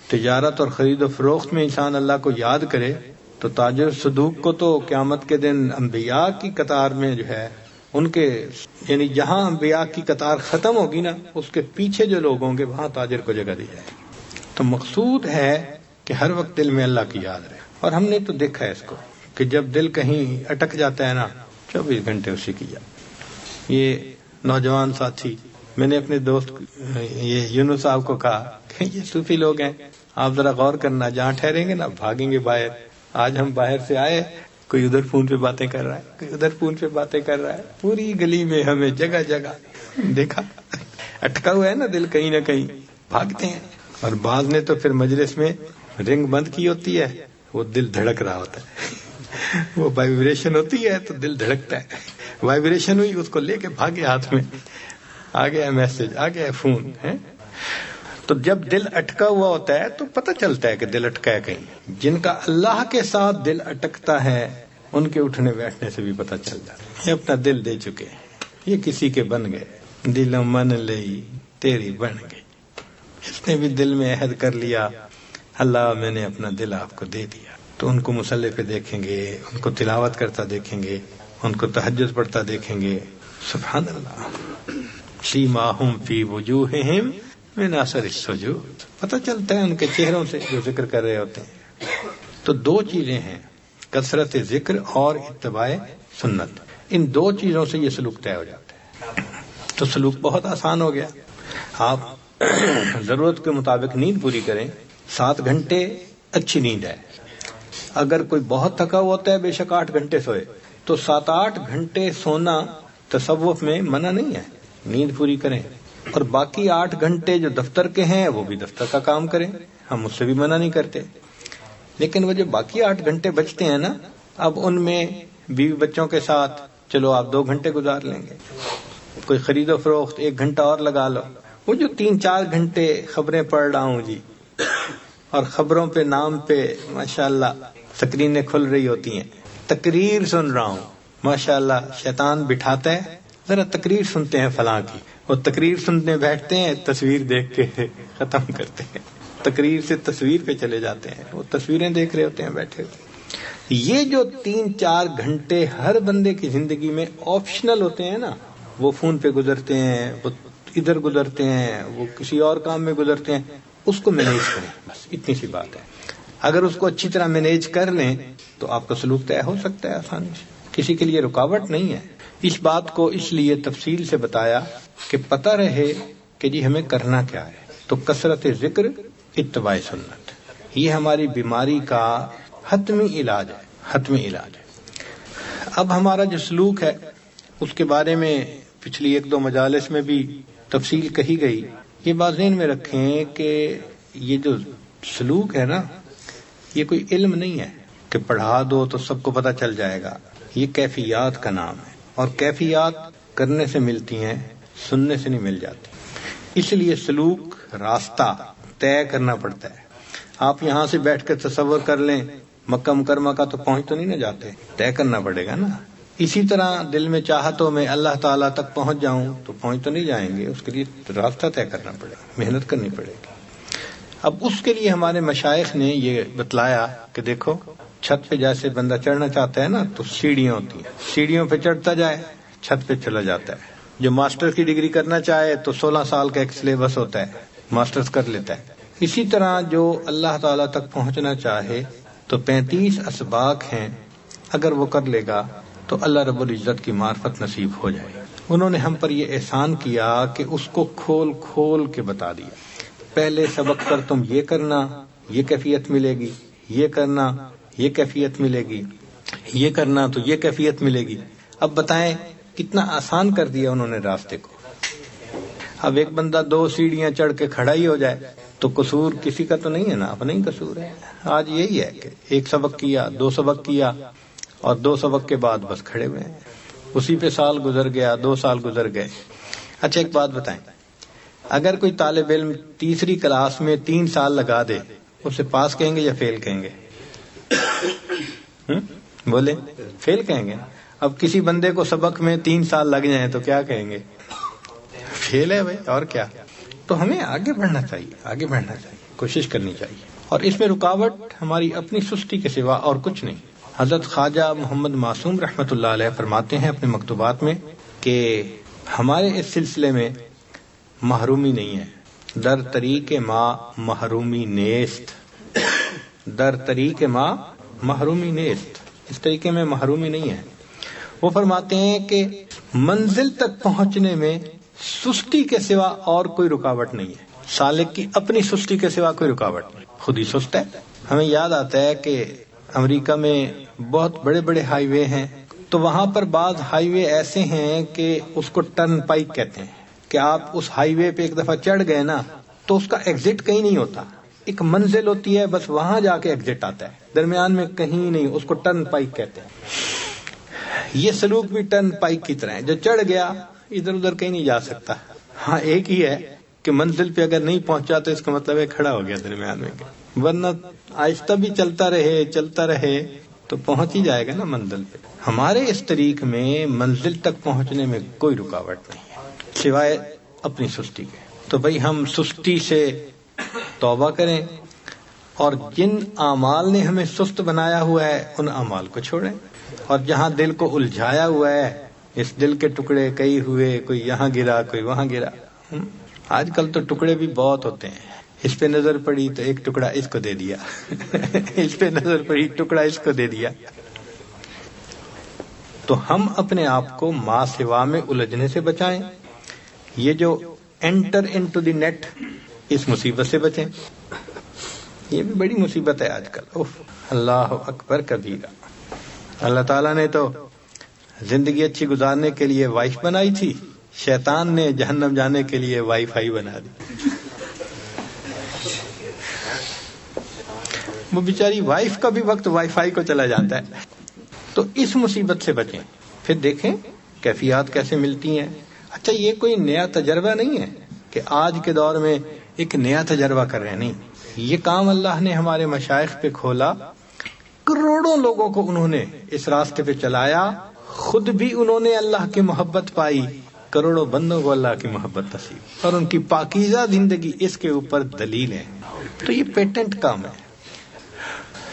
S1: تجارت اور خرید و فروخت میں انسان اللہ کو یاد کرے تو تاجر صدوق کو تو قیامت کے دن انبیاء کی قطار میں جو ہے ان کے یعنی جہاں انبیاء کی قطار ختم ہوگی نا اس کے پیچھے جو لوگ ہوں گے وہاں تاجر کو جگہ دی جائے. تو مقصود ہے کہ ہر وقت دل میں اللہ کی یاد رہے. اور ہم نے تو دیکھا ہے اس کو کہ جب دل کہیں اٹک جاتا ہے نا 24 گھنٹے اسی کی یاد. یہ نوجوان ساتھی میں نے اپنے دوست یہ یونس صاحب کو کہا کہ یہ صوفی لوگ ہیں, آپ ذرا غور کرنا, جہاں ٹھہریں گے نا بھاگیں گے باہر. آج ہم باہر سے آئے, کوئی ادھر فون پہ باتیں کر رہا ہے, کوئی ادھر فون پہ باتیں کر رہا ہے, پوری گلی میں ہمیں جگہ جگہ دیکھا. اٹکا ہوا ہے نا دل کہیں نہ کہیں, بھاگتے ہیں. اور بعض نے تو پھر مجلس میں رنگ بند کی ہوتی ہے, وہ دل دھڑک رہا ہوتا ہے, وہ وائبریشن ہوتی ہے تو دل دھڑکتا ہے. وائبریشن ہوئی, اس کو لے کے بھاگے, ہاتھ میں آ گیا میسج, آ گیا فون ہے. تو جب دل اٹکا ہوا ہوتا ہے تو پتہ چلتا ہے کہ دل اٹکا ہے کہیں. جن کا اللہ کے ساتھ دل اٹکتا ہے ان کے اٹھنے بیٹھنے سے بھی پتہ چل جاتا ہے. یہ اپنا دل دے چکے ہیں, یہ کسی کے بن گئے. دل من لئی تیری بن گئی. اس نے بھی دل میں عہد کر لیا, اللہ میں نے اپنا دل آپ کو دے دیا. تو ان کو مصلی پہ دیکھیں گے, ان کو تلاوت کرتا دیکھیں گے, ان کو تہجد پڑھتا دیکھیں گے. سبحان اللہ. سیماہم فی وجوہہم من اثر السجود. پتہ چلتا ہے ان کے چہروں سے جو ذکر کر رہے ہوتے ہیں. تو دو چیزیں ہیں, کثرت ذکر اور اتباع سنت. ان دو چیزوں سے یہ سلوک طے ہو جاتا ہے. تو سلوک بہت آسان ہو گیا. آپ ضرورت کے مطابق نیند پوری کریں. 7 گھنٹے اچھی نیند ہے. اگر کوئی بہت تھکا ہوا ہوتا ہے بے شک 8 گھنٹے سوئے, تو 7-8 گھنٹے سونا تصوف میں منع نہیں ہے. نیند پوری کریں. اور باقی 8 گھنٹے جو دفتر کے ہیں وہ بھی دفتر کا کام کریں, ہم اس سے بھی منع نہیں کرتے. لیکن وہ جو باقی 8 گھنٹے بچتے ہیں نا, اب ان میں بیوی بچوں کے ساتھ چلو آپ 2 گھنٹے گزار لیں گے, کوئی خرید و فروخت 1 گھنٹہ اور لگا لو. وہ جو 3-4 گھنٹے خبریں پڑھ رہا ہوں جی, اور خبروں پہ نام پہ ماشاءاللہ سکرینیں کھل رہی ہوتی ہیں, تقریر سن رہا ہوں ماشاءاللہ, شیطان بٹھاتا ہے ذرا تقریر سنتے ہیں فلاں کی. وہ تقریر سننے بیٹھتے ہیں, تصویر دیکھ کے ختم کرتے ہیں, تقریر سے تصویر پہ چلے جاتے ہیں, وہ تصویریں دیکھ رہے ہوتے ہیں بیٹھے ہوئے. یہ جو 3-4 گھنٹے ہر بندے کی زندگی میں آپشنل ہوتے ہیں نا, وہ فون پہ گزرتے ہیں, وہ ادھر گزرتے ہیں, وہ کسی اور کام میں گزرتے ہیں, اس کو مینیج کریں. بس اتنی سی بات ہے. اگر اس کو اچھی طرح مینیج کر لیں تو آپ کا سلوک طے ہو سکتا ہے آسانی سے, کسی کے لیے رکاوٹ نہیں ہے. اس بات کو اس لیے تفصیل سے بتایا کہ پتہ رہے کہ جی ہمیں کرنا کیا ہے. تو کثرت ذکر, اتباع سنت, یہ ہماری بیماری کا حتمی علاج ہے, حتمی علاج ہے. اب ہمارا جو سلوک ہے اس کے بارے میں پچھلی 1-2 مجالس میں بھی تفصیل کہی گئی. یہ بات ذہن میں رکھیں کہ یہ جو سلوک ہے نا, یہ کوئی علم نہیں ہے کہ پڑھا دو تو سب کو پتہ چل جائے گا. یہ کیفیات کا نام ہے, اور کیفیات کرنے سے ملتی ہیں, سننے سے نہیں مل جاتی. اس لیے سلوک راستہ طے کرنا پڑتا ہے. آپ یہاں سے بیٹھ کے تصور کر لیں مکہ مکرمہ کا, تو پہنچ تو نہیں نہ جاتے, طے کرنا پڑے گا نا. اسی طرح دل میں چاہتوں میں اللہ تعالیٰ تک پہنچ جاؤں تو پہنچ تو نہیں جائیں گے, اس کے لیے راستہ طے کرنا پڑے گا, محنت کرنی پڑے گی. اب اس کے لیے ہمارے مشائخ نے یہ بتلایا کہ دیکھو چھت پہ جیسے بندہ چڑھنا چاہتا ہے نا تو سیڑھیاں ہوتی ہیں, سیڑھیوں پہ چڑھتا جائے چھت پہ چلا جاتا ہے. جو ماسٹر کی ڈگری کرنا چاہے تو 16 سال کا ایک سلیبس ہوتا ہے, ماسٹرز کر لیتا ہے. اسی طرح جو اللہ تعالیٰ تک پہنچنا چاہے تو 35 اسباق ہیں, اگر وہ کر لے گا تو اللہ رب العزت کی معرفت نصیب ہو جائے. انہوں نے ہم پر یہ احسان کیا کہ اس کو کھول کھول کے بتا دیا. پہلے سبق پر تم یہ کرنا, یہ کیفیت ملے گی, یہ کرنا, یہ کیفیت ملے گی, یہ کرنا تو یہ کیفیت ملے گی. اب بتائیں کتنا آسان کر دیا انہوں نے راستے کو. اب ایک بندہ 2 سیڑھیاں چڑھ کے کھڑا ہی ہو جائے تو قصور کسی کا تو نہیں ہے نا, اپنا ہی قصور ہے. آج یہی ہے کہ 1 سبق کیا, 2 سبق کیا, اور 2 سبق کے بعد بس کھڑے ہوئے ہیں. اسی پہ سال گزر گیا, 2 سال گزر گئے. اچھا ایک بات بتائیں, اگر کوئی طالب علم تیسری کلاس میں 3 سال لگا دے, اسے پاس کہیں گے یا فیل کہیں گے؟ بولے فیل کہیں گے. اب کسی بندے کو سبق میں 3 سال لگ جائیں تو کیا کہیں گے؟ فیل ہے بھائی، اور کیا. تو ہمیں آگے بڑھنا چاہیے، کوشش کرنی چاہیے، اور اس میں رکاوٹ ہماری اپنی سستی کے سوا اور کچھ نہیں. حضرت خواجہ محمد معصوم رحمۃ اللہ علیہ فرماتے ہیں اپنے مکتوبات میں کہ ہمارے اس سلسلے میں محرومی نہیں ہے. در طریق ما محرومی نیست، در طریق ما محرومی نیست، اس طریقے میں محرومی نہیں ہے. وہ فرماتے ہیں کہ منزل تک پہنچنے میں سستی کے سوا اور کوئی رکاوٹ نہیں ہے. سالک کی اپنی سستی کے سوا کوئی رکاوٹ نہیں، خود ہی سست ہے. ہمیں یاد آتا ہے کہ امریکہ میں بہت بڑے بڑے ہائی وے ہیں، تو وہاں پر بعض ہائی وے ایسے ہیں کہ اس کو ٹرن پائک کہتے ہیں، کہ آپ اس ہائی وے پہ ایک دفعہ چڑھ گئے نا تو اس کا ایگزٹ کہیں نہیں ہوتا، ایک منزل ہوتی ہے، بس وہاں جا کے ایگزٹ آتا ہے، درمیان میں کہیں نہیں. اس کو ٹرن پائک کہتے ہیں. یہ سلوک بھی ٹرن پائک کی طرح ہے، جو چڑھ گیا ادھر ادھر کہیں نہیں جا سکتا. ہاں ایک ہی ہے کہ منزل پہ اگر نہیں پہنچا تو اس کا مطلب ہے کھڑا ہو گیا درمیان میں، ورنہ آہستہ بھی چلتا رہے تو پہنچ ہی جائے گا نا منزل پہ. ہمارے اس طریق میں منزل تک پہنچنے میں کوئی رکاوٹ نہیں ہے سوائے اپنی سستی کے. تو بھئی ہم سستی سے توبہ کریں، اور جن اعمال نے ہمیں سست بنایا ہوا ہے ان اعمال کو چھوڑیں، اور جہاں دل کو الجھایا ہوا ہے، اس دل کے ٹکڑے کئی ہوئے، کوئی یہاں گرا کوئی وہاں گرا. آج کل تو ٹکڑے بھی بہت ہوتے ہیں، اس پہ نظر پڑی تو ایک ٹکڑا اس کو دے دیا اس پہ نظر پڑی ٹکڑا اس کو دے دیا. تو ہم اپنے آپ کو ما سوا میں الجھنے سے بچائیں. یہ جو انٹر انٹو دی نیٹ، اس مصیبت سے بچیں. یہ بھی بڑی مصیبت ہے آج کل. اللہ اکبر کبیرہ. اللہ تعالیٰ نے تو زندگی اچھی گزارنے کے لیے وائف بنائی تھی، شیطان نے جہنم جانے کے لیے وائی فائی بنا دی. وہ بیچاری وائف کا بھی وقت وائی فائی کو چلا جاتا ہے. تو اس مصیبت سے بچیں. پھر دیکھیں کیفیات کیسے ملتی ہیں. اچھا یہ کوئی نیا تجربہ نہیں ہے کہ آج کے دور میں ایک نیا تجربہ کر رہے ہیں، نہیں. یہ کام اللہ نے ہمارے مشائخ پہ کھولا، کروڑوں لوگوں کو انہوں نے اس راستے پہ چلایا، خود بھی انہوں نے اللہ کی محبت پائی، کروڑوں بندوں کو اللہ کی محبت نصیب، اور ان کی پاکیزہ زندگی اس کے اوپر دلیل ہے. تو یہ پیٹنٹ کام ہے.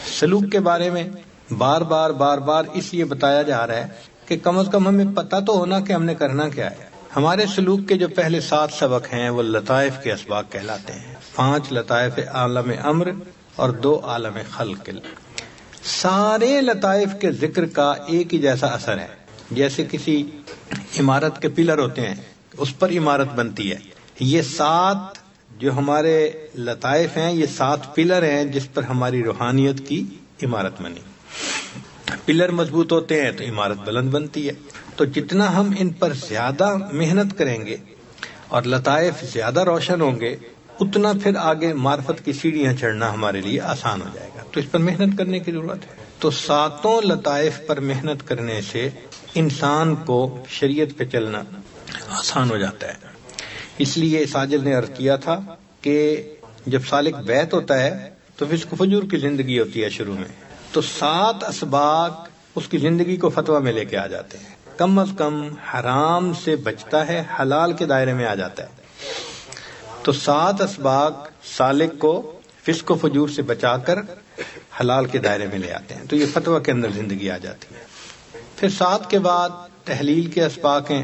S1: سلوک کے بارے میں بار بار اس لیے بتایا جا رہا ہے کہ کم از کم ہمیں پتہ تو ہونا کہ ہم نے کرنا کیا ہے. ہمارے سلوک کے جو پہلے 7 سبق ہیں وہ لطائف کے اسباق کہلاتے ہیں. 5 لطائف عالم امر اور 2 عالم خلق. سارے لطائف کے ذکر کا ایک ہی جیسا اثر ہے. جیسے کسی عمارت کے پلر ہوتے ہیں، اس پر عمارت بنتی ہے. یہ 7 جو ہمارے لطائف ہیں، یہ 7 پلر ہیں جس پر ہماری روحانیت کی عمارت بنی. پلر مضبوط ہوتے ہیں تو عمارت بلند بنتی ہے. تو جتنا ہم ان پر زیادہ محنت کریں گے اور لطائف زیادہ روشن ہوں گے، اتنا پھر آگے معرفت کی سیڑھیاں چڑھنا ہمارے لیے آسان ہو جائے گا. تو اس پر محنت کرنے کی ضرورت ہے. تو 7 لطائف پر محنت کرنے سے انسان کو شریعت پہ چلنا آسان ہو جاتا ہے. اس لیے ساجد نے عرض کیا تھا کہ جب سالک بیت ہوتا ہے تو فسق و فجور کی زندگی ہوتی ہے شروع میں، تو 7 اسباق اس کی زندگی کو فتویٰ میں لے کے آ جاتے ہیں. کم از کم حرام سے بچتا ہے، حلال کے دائرے میں آ جاتا ہے. تو 7 اسباق سالک کو فسق و فجور سے بچا کر حلال کے دائرے میں لے آتے ہیں. تو یہ فتویٰ کے اندر زندگی آ جاتی ہے. پھر 7 کے بعد تحلیل کے اسباق ہیں.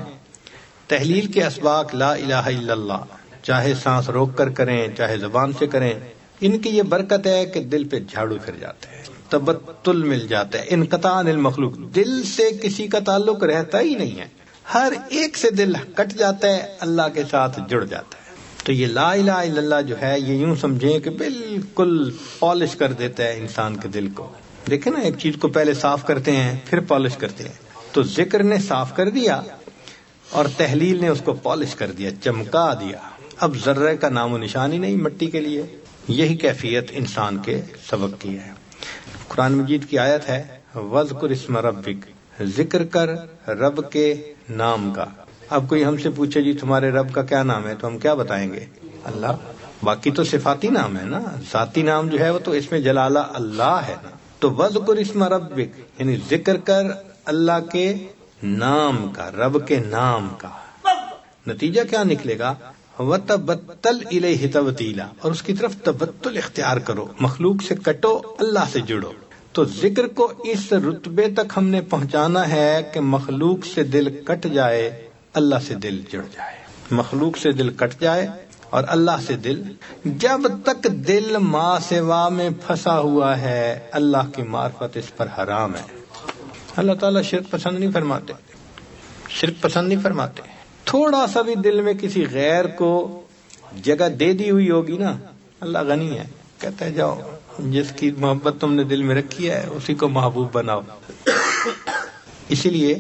S1: تحلیل کے اسباق لا الہ الا اللہ، چاہے سانس روک کر کریں چاہے زبان سے کریں. ان کی یہ برکت ہے کہ دل پہ جھاڑو پھر جاتا ہے، تبتل مل جاتا ہے، انقطاع عن المخلوق. دل سے کسی کا تعلق رہتا ہی نہیں ہے، ہر ایک سے دل کٹ جاتا ہے، اللہ کے ساتھ جڑ جاتا ہے. تو یہ لا الہ الا اللہ جو ہے، یہ یوں سمجھیں کہ بالکل پالش کر دیتا ہے انسان کے دل کو. دیکھیں نا، ایک چیز کو پہلے صاف کرتے ہیں پھر پالش کرتے ہیں. تو ذکر نے صاف کر دیا اور تحلیل نے اس کو پالش کر دیا، چمکا دیا. اب ذرے کا نام و نشان ہی نہیں مٹی کے لیے. یہی کیفیت انسان کے سبق کی ہے. قرآن مجید کی آیت ہے وَاذْكُرِ اسْمَ رَبِّكَ، ذکر کر رب کے نام کا. اب کوئی ہم سے پوچھے جی تمہارے رب کا کیا نام ہے، تو ہم کیا بتائیں گے؟ اللہ. باقی تو صفاتی نام ہے نا، ذاتی نام جو ہے وہ تو اس میں جلالہ اللہ ہے نا. تو وَاذْكُرِ اسْمَ رَبِّكَ یعنی ذکر کر اللہ کے نام کا، رب کے نام کا، نتیجہ کیا نکلے گا؟ وَتَبَتَّلْ إِلَيْهِ تَبْتِيلًا، اور اس کی طرف تبتل اختیار کرو، مخلوق سے کٹو، اللہ سے جڑو۔ تو ذکر کو اس رتبے تک ہم نے پہنچانا ہے کہ مخلوق سے دل کٹ جائے، اللہ سے دل جڑ جائے، مخلوق سے دل کٹ جائے اور اللہ سے دل۔ جب تک دل ما سوا میں پھنسا ہوا ہے، اللہ کی معرفت اس پر حرام ہے۔ اللہ تعالیٰ شرک پسند نہیں فرماتے، شرک پسند نہیں فرماتے۔ تھوڑا سا بھی دل میں کسی غیر کو جگہ دے دی ہوئی ہوگی نا، اللہ غنی ہے، کہتا ہے جاؤ جس کی محبت تم نے دل میں رکھی ہے اسی کو محبوب بناؤ۔ اسی لیے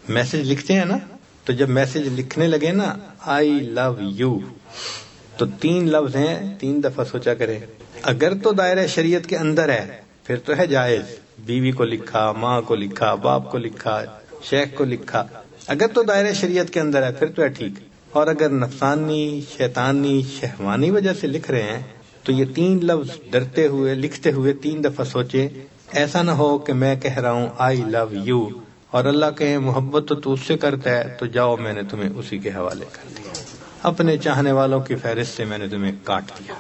S1: میسج لکھتے ہیں نا، تو جب میسج لکھنے لگے نا آئی لو یو، تو 3 لفظ ہیں، 3 دفعہ سوچا کریں۔ اگر تو دائرہ شریعت کے اندر ہے پھر تو ہے جائز، بیوی کو لکھا، ماں کو لکھا، باپ کو لکھا، شیخ کو لکھا۔ اگر تو دائرہ شریعت کے اندر ہے پھر تو ہے ٹھیک، اور اگر نفسانی، شیطانی، شہوانی وجہ سے لکھ رہے ہیں تو یہ 3 لفظ ڈرتے ہوئے لکھتے ہوئے 3 دفعہ سوچیں۔ ایسا نہ ہو کہ میں کہہ رہا ہوں آئی لو یو اور اللہ کہے محبت تو تو اس سے کرتا ہے تو جاؤ میں نے تمہیں اسی کے حوالے کر دیا، اپنے چاہنے والوں کی فہرست سے میں نے تمہیں کاٹ دیا۔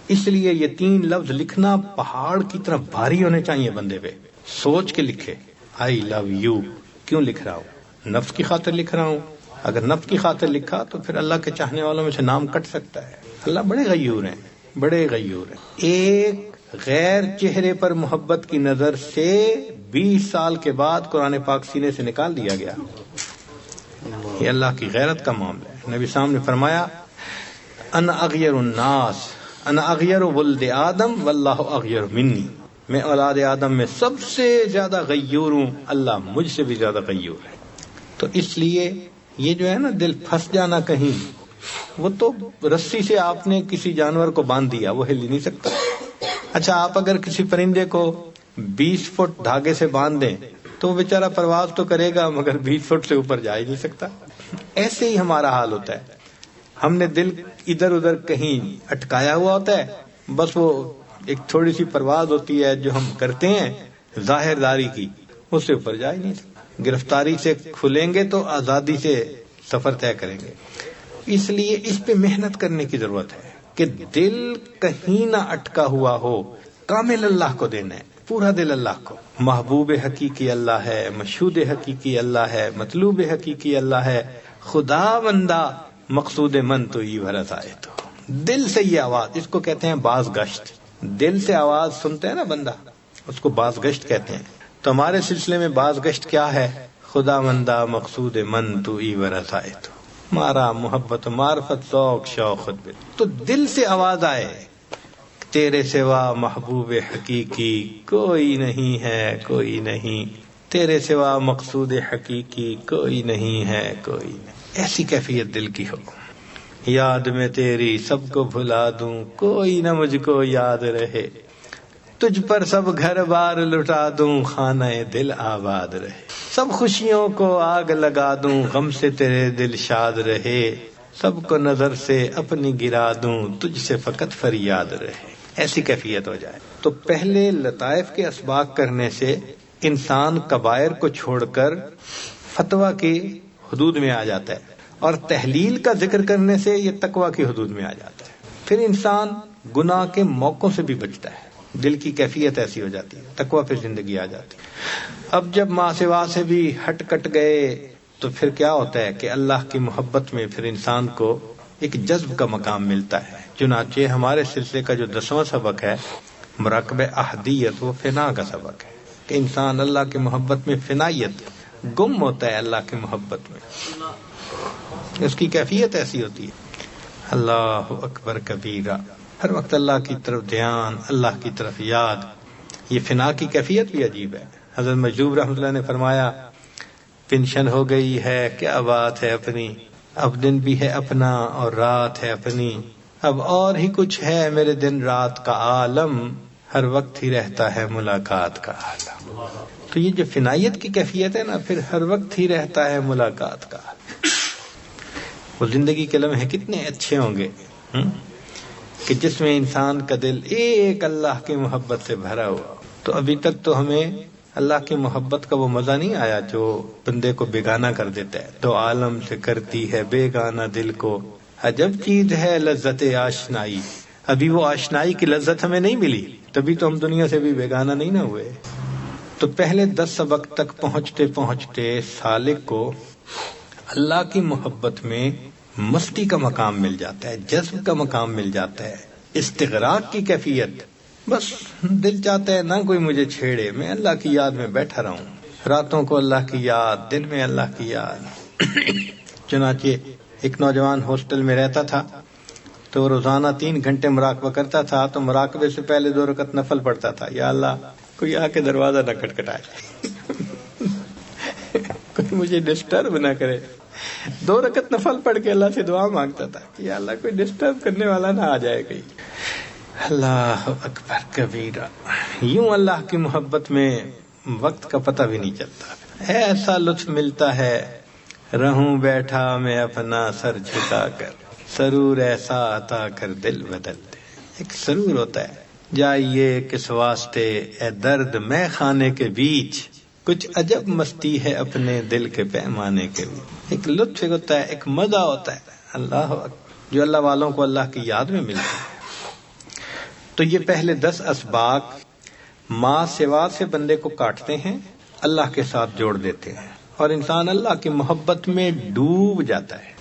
S1: اس لیے یہ 3 لفظ لکھنا پہاڑ کی طرح بھاری ہونے چاہیے بندے پہ، سوچ کے لکھے۔ آئی لو یو کیوں لکھ رہا ہوں؟ نفس کی خاطر لکھ رہا ہوں۔ اگر نفس کی خاطر لکھا تو پھر اللہ کے چاہنے والوں میں سے نام کٹ سکتا ہے۔ اللہ بڑے غیور ہیں، بڑے غیور ہیں۔ ایک غیر چہرے پر محبت کی نظر سے 20 سال کے بعد قرآن پاک سینے سے نکال دیا گیا۔ یہ اللہ کی غیرت کا معاملہ ہے۔ نبی صاحب نے فرمایا انا اغیر الناس، انا اغیر ولد آدم واللہ اغیر منی، میں اولاد آدم میں سب سے زیادہ غیور ہوں، اللہ مجھ سے بھی زیادہ غیور ہے۔ تو اس لیے یہ جو ہے نا دل پھنس جانا کہیں، وہ تو رسی سے آپ نے کسی جانور کو باندھ دیا، وہ ہل ہی نہیں سکتا۔ اچھا آپ اگر کسی پرندے کو 20 فٹ دھاگے سے باندھ دیں تو وہ بیچارہ پرواز تو کرے گا مگر 20 فٹ سے اوپر جا ہی نہیں سکتا۔ ایسے ہی ہمارا حال ہوتا ہے، ہم نے دل ادھر ادھر کہیں اٹکایا ہوا ہوتا ہے، بس وہ ایک تھوڑی سی پرواز ہوتی ہے جو ہم کرتے ہیں ظاہر داری کی، اس سے اوپر جا ہی نہیں سکتا۔ گرفتاری سے کھلیں گے تو آزادی سے سفر طے کریں گے۔ اس لیے اس پہ محنت کرنے کی ضرورت ہے کہ دل کہیں نہ اٹکا ہوا ہو، کامل اللہ کو دینا ہے، پورا دل اللہ کو۔ محبوب حقیقی اللہ ہے، مشہود حقیقی اللہ ہے، مطلوب حقیقی اللہ ہے، خدا بندہ مقصود من تو یہ بھرت آئے۔ تو دل سے یہ آواز، اس کو کہتے ہیں باز گشت۔ دل سے آواز سنتے ہیں نا بندہ، اس کو باز گشت کہتے ہیں۔ تو ہمارے سلسلے میں باز گشت کیا ہے؟ خدا بندہ مقصود من تو ای ورث آئے، تو مارا محبت معرفت ذوق شوق خود بھی، تو دل سے آواز آئے تیرے سوا محبوب حقیقی کوئی نہیں ہے، کوئی نہیں، تیرے سوا مقصود حقیقی کوئی نہیں ہے، کوئی نہیں۔ ایسی کیفیت دل کی ہو، یاد میں تیری سب کو بھلا دوں کوئی نہ مجھ کو یاد رہے، تجھ پر سب گھر بار لٹا دوں خانہ دل آباد رہے، سب خوشیوں کو آگ لگا دوں غم سے تیرے دل شاد رہے، سب کو نظر سے اپنی گرا دوں تجھ سے فقط فریاد رہے۔ ایسی کیفیت ہو جائے تو پہلے لطائف کے اسباق کرنے سے انسان کبائر کو چھوڑ کر فتویٰ کی حدود میں آ جاتا ہے، اور تحلیل کا ذکر کرنے سے یہ تقویٰ کی حدود میں آ جاتا ہے۔ پھر انسان گناہ کے موقعوں سے بھی بچتا ہے، دل کی کیفیت ایسی ہو جاتی ہے، تقویٰ پہ زندگی آ جاتی ہے۔ اب جب ماں سوا سے بھی ہٹ کٹ گئے تو پھر کیا ہوتا ہے کہ اللہ کی محبت میں پھر انسان کو ایک جذب کا مقام ملتا ہے۔ چنانچہ ہمارے سلسلے کا جو 10واں سبق ہے مراقبہ احدیت، وہ فنا کا سبق ہے کہ انسان اللہ کی محبت میں فنائیت، گم ہوتا ہے اللہ کی محبت میں، اس کی کیفیت ایسی ہوتی ہے۔ اللہ اکبر کبیرہ، ہر وقت اللہ کی طرف دھیان، اللہ کی طرف یاد، یہ فنا کی کیفیت بھی عجیب ہے۔ حضرت مجذوب رحمۃ اللہ نے فرمایا پینشن ہو گئی ہے، کیا بات ہے اپنی، اب دن بھی ہے اپنا اور رات ہے اپنی، اب اور ہی کچھ ہے میرے دن رات کا عالم، ہر وقت ہی رہتا ہے ملاقات کا عالم۔ تو یہ جو فنائیت کی کیفیت ہے نا، پھر ہر وقت ہی رہتا ہے ملاقات کا عالم۔ وہ زندگی کے لمحے کتنے اچھے ہوں گے کہ جس میں انسان کا دل ایک اللہ کی محبت سے بھرا ہوا۔ تو ابھی تک تو ہمیں اللہ کی محبت کا وہ مزہ نہیں آیا جو بندے کو بیگانہ کر دیتا ہے. تو عالم سے کرتی ہے بیگانہ دل کو، عجب چیز ہے لذت آشنائی. ابھی وہ آشنائی کی لذت ہمیں نہیں ملی، تبھی تو ہم دنیا سے بھی بیگانہ نہیں نہ ہوئے. تو پہلے 10 سبق تک پہنچتے پہنچتے سالک کو اللہ کی محبت میں مستی کا مقام مل جاتا ہے، جذب کا مقام مل جاتا ہے، استغراق کی کیفیت. بس دل چاہتا ہے نہ کوئی مجھے چھیڑے، میں اللہ کی یاد میں بیٹھا رہوں، راتوں کو اللہ کی یاد، دن میں اللہ کی یاد. چنانچہ ایک نوجوان ہاسٹل میں رہتا تھا تو روزانہ 3 گھنٹے مراقبہ کرتا تھا. تو مراقبے سے پہلے 2 رکعت نفل پڑھتا تھا. یا اللہ کوئی آ کے دروازہ نہ کھٹکھٹائے، کوئی مجھے ڈسٹرب نہ کرے. 2 رکعت نفل پڑھ کے اللہ سے دعا مانگتا تھا کہ یا اللہ کوئی ڈسٹرب کرنے والا نہ آ جائے کہیں. اللہ اکبر کبیرہ. یوں اللہ کی محبت میں وقت کا پتہ بھی نہیں چلتا. ایسا لطف ملتا ہے، رہوں بیٹھا میں اپنا سر جھکا کر، سرور ایسا عطا کر دل بدل دے. ایک سرور ہوتا ہے، جائیے کس واسطے اے درد میں خانے کے بیچ، کچھ عجب مستی ہے اپنے دل کے پیمانے کے بھی. ایک لطف ہوتا ہے، ایک مزہ ہوتا ہے، اللہ اکبر، جو اللہ والوں کو اللہ کی یاد میں ملتا ہے. تو یہ پہلے 10 اسباق ماں سوا سے بندے کو کاٹتے ہیں، اللہ کے ساتھ جوڑ دیتے ہیں، اور انسان اللہ کی محبت میں ڈوب جاتا ہے.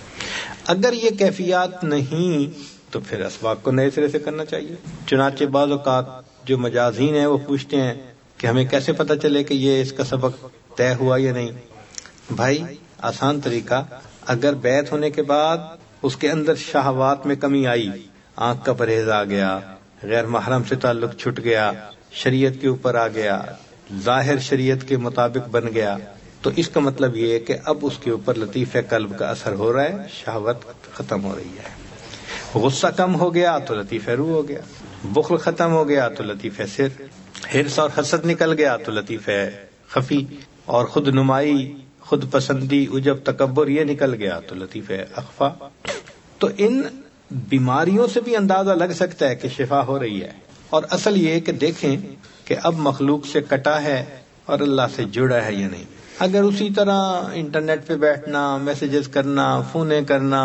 S1: اگر یہ کیفیات نہیں تو پھر اسباق کو نئے سرے سے کرنا چاہیے. چنانچہ بعض اوقات جو مجازین ہیں وہ پوچھتے ہیں کہ ہمیں کیسے پتہ چلے کہ یہ اس کا سبق طے ہوا یا نہیں. بھائی آسان طریقہ، اگر بیعت ہونے کے بعد اس کے اندر شہوات میں کمی آئی، آنکھ کا پرہیز آ گیا، غیر محرم سے تعلق چھٹ گیا، شریعت کے اوپر آ گیا، ظاہر شریعت کے مطابق بن گیا، تو اس کا مطلب یہ ہے کہ اب اس کے اوپر لطیفہ قلب کا اثر ہو رہا ہے، شہوت ختم ہو رہی ہے. غصہ کم ہو گیا تو لطیفہ روح ہو گیا، بخل ختم ہو گیا تو لطیفہ سر، حرص اور حسد نکل گیا تو لطیفہ خفی، اور خود نمائی، خود پسندی، عجب، تکبر یہ نکل گیا تو لطیفہ اخفا. تو ان بیماریوں سے بھی اندازہ لگ سکتا ہے کہ شفا ہو رہی ہے. اور اصل یہ کہ دیکھیں کہ اب مخلوق سے کٹا ہے اور اللہ سے جڑا ہے یا نہیں. اگر اسی طرح انٹرنیٹ پہ بیٹھنا، میسیجز کرنا، فونے کرنا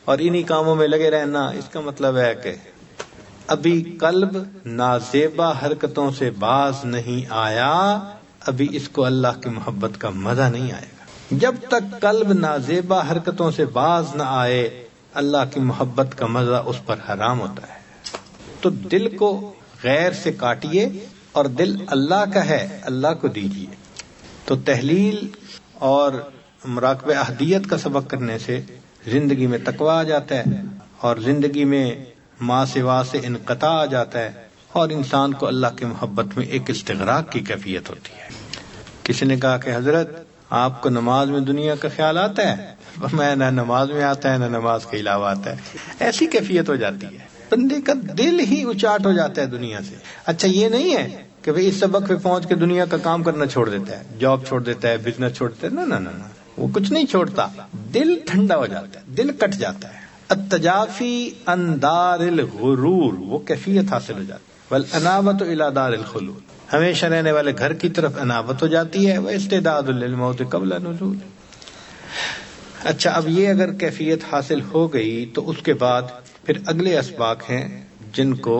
S1: اور انہی کاموں میں لگے رہنا، اس کا مطلب ہے کہ ابھی قلب نازیبا حرکتوں سے باز نہیں آیا، ابھی اس کو اللہ کی محبت کا مزہ نہیں آئے گا. جب تک قلب نازیبا حرکتوں سے باز نہ آئے، اللہ کی محبت کا مزہ اس پر حرام ہوتا ہے. تو دل کو غیر سے کاٹیے اور دل اللہ کا ہے، اللہ کو دیجیے. تو تحلیل اور مراقبہ احدیت کا سبق کرنے سے زندگی میں تقویٰ آ جاتا ہے، اور زندگی میں ماں سوا سے انقطاع آ جاتا ہے، اور انسان کو اللہ کی محبت میں ایک استغراق کی کیفیت ہوتی ہے. کسی نے کہا کہ حضرت آپ کو نماز میں دنیا کا خیال آتا ہے؟ میں نہ نماز میں آتا ہے نہ نماز کے علاوہ آتا ہے. ایسی کیفیت ہو جاتی ہے، بندے کا دل ہی اچاٹ ہو جاتا ہے دنیا سے. اچھا یہ نہیں ہے کہ بھئی اس سبق پہ پہنچ کے دنیا کا کام کرنا چھوڑ دیتا ہے، جاب چھوڑ دیتا ہے، بزنس چھوڑ دیتا ہے. نہ، وہ کچھ نہیں چھوڑتا، دل ٹھنڈا ہو جاتا ہے، دل کٹ جاتا ہے. التجافی عن دار الغرور، وہ کیفیت حاصل ہو جاتی ہے. والانابۃ الی دار الخلود، ہمیشہ رہنے والے گھر کی طرف انابت ہو جاتی ہے. واستعداد للموت قبل نزول. اچھا اب یہ اگر کیفیت حاصل ہو گئی تو اس کے بعد پھر اگلے اسباق ہیں جن کو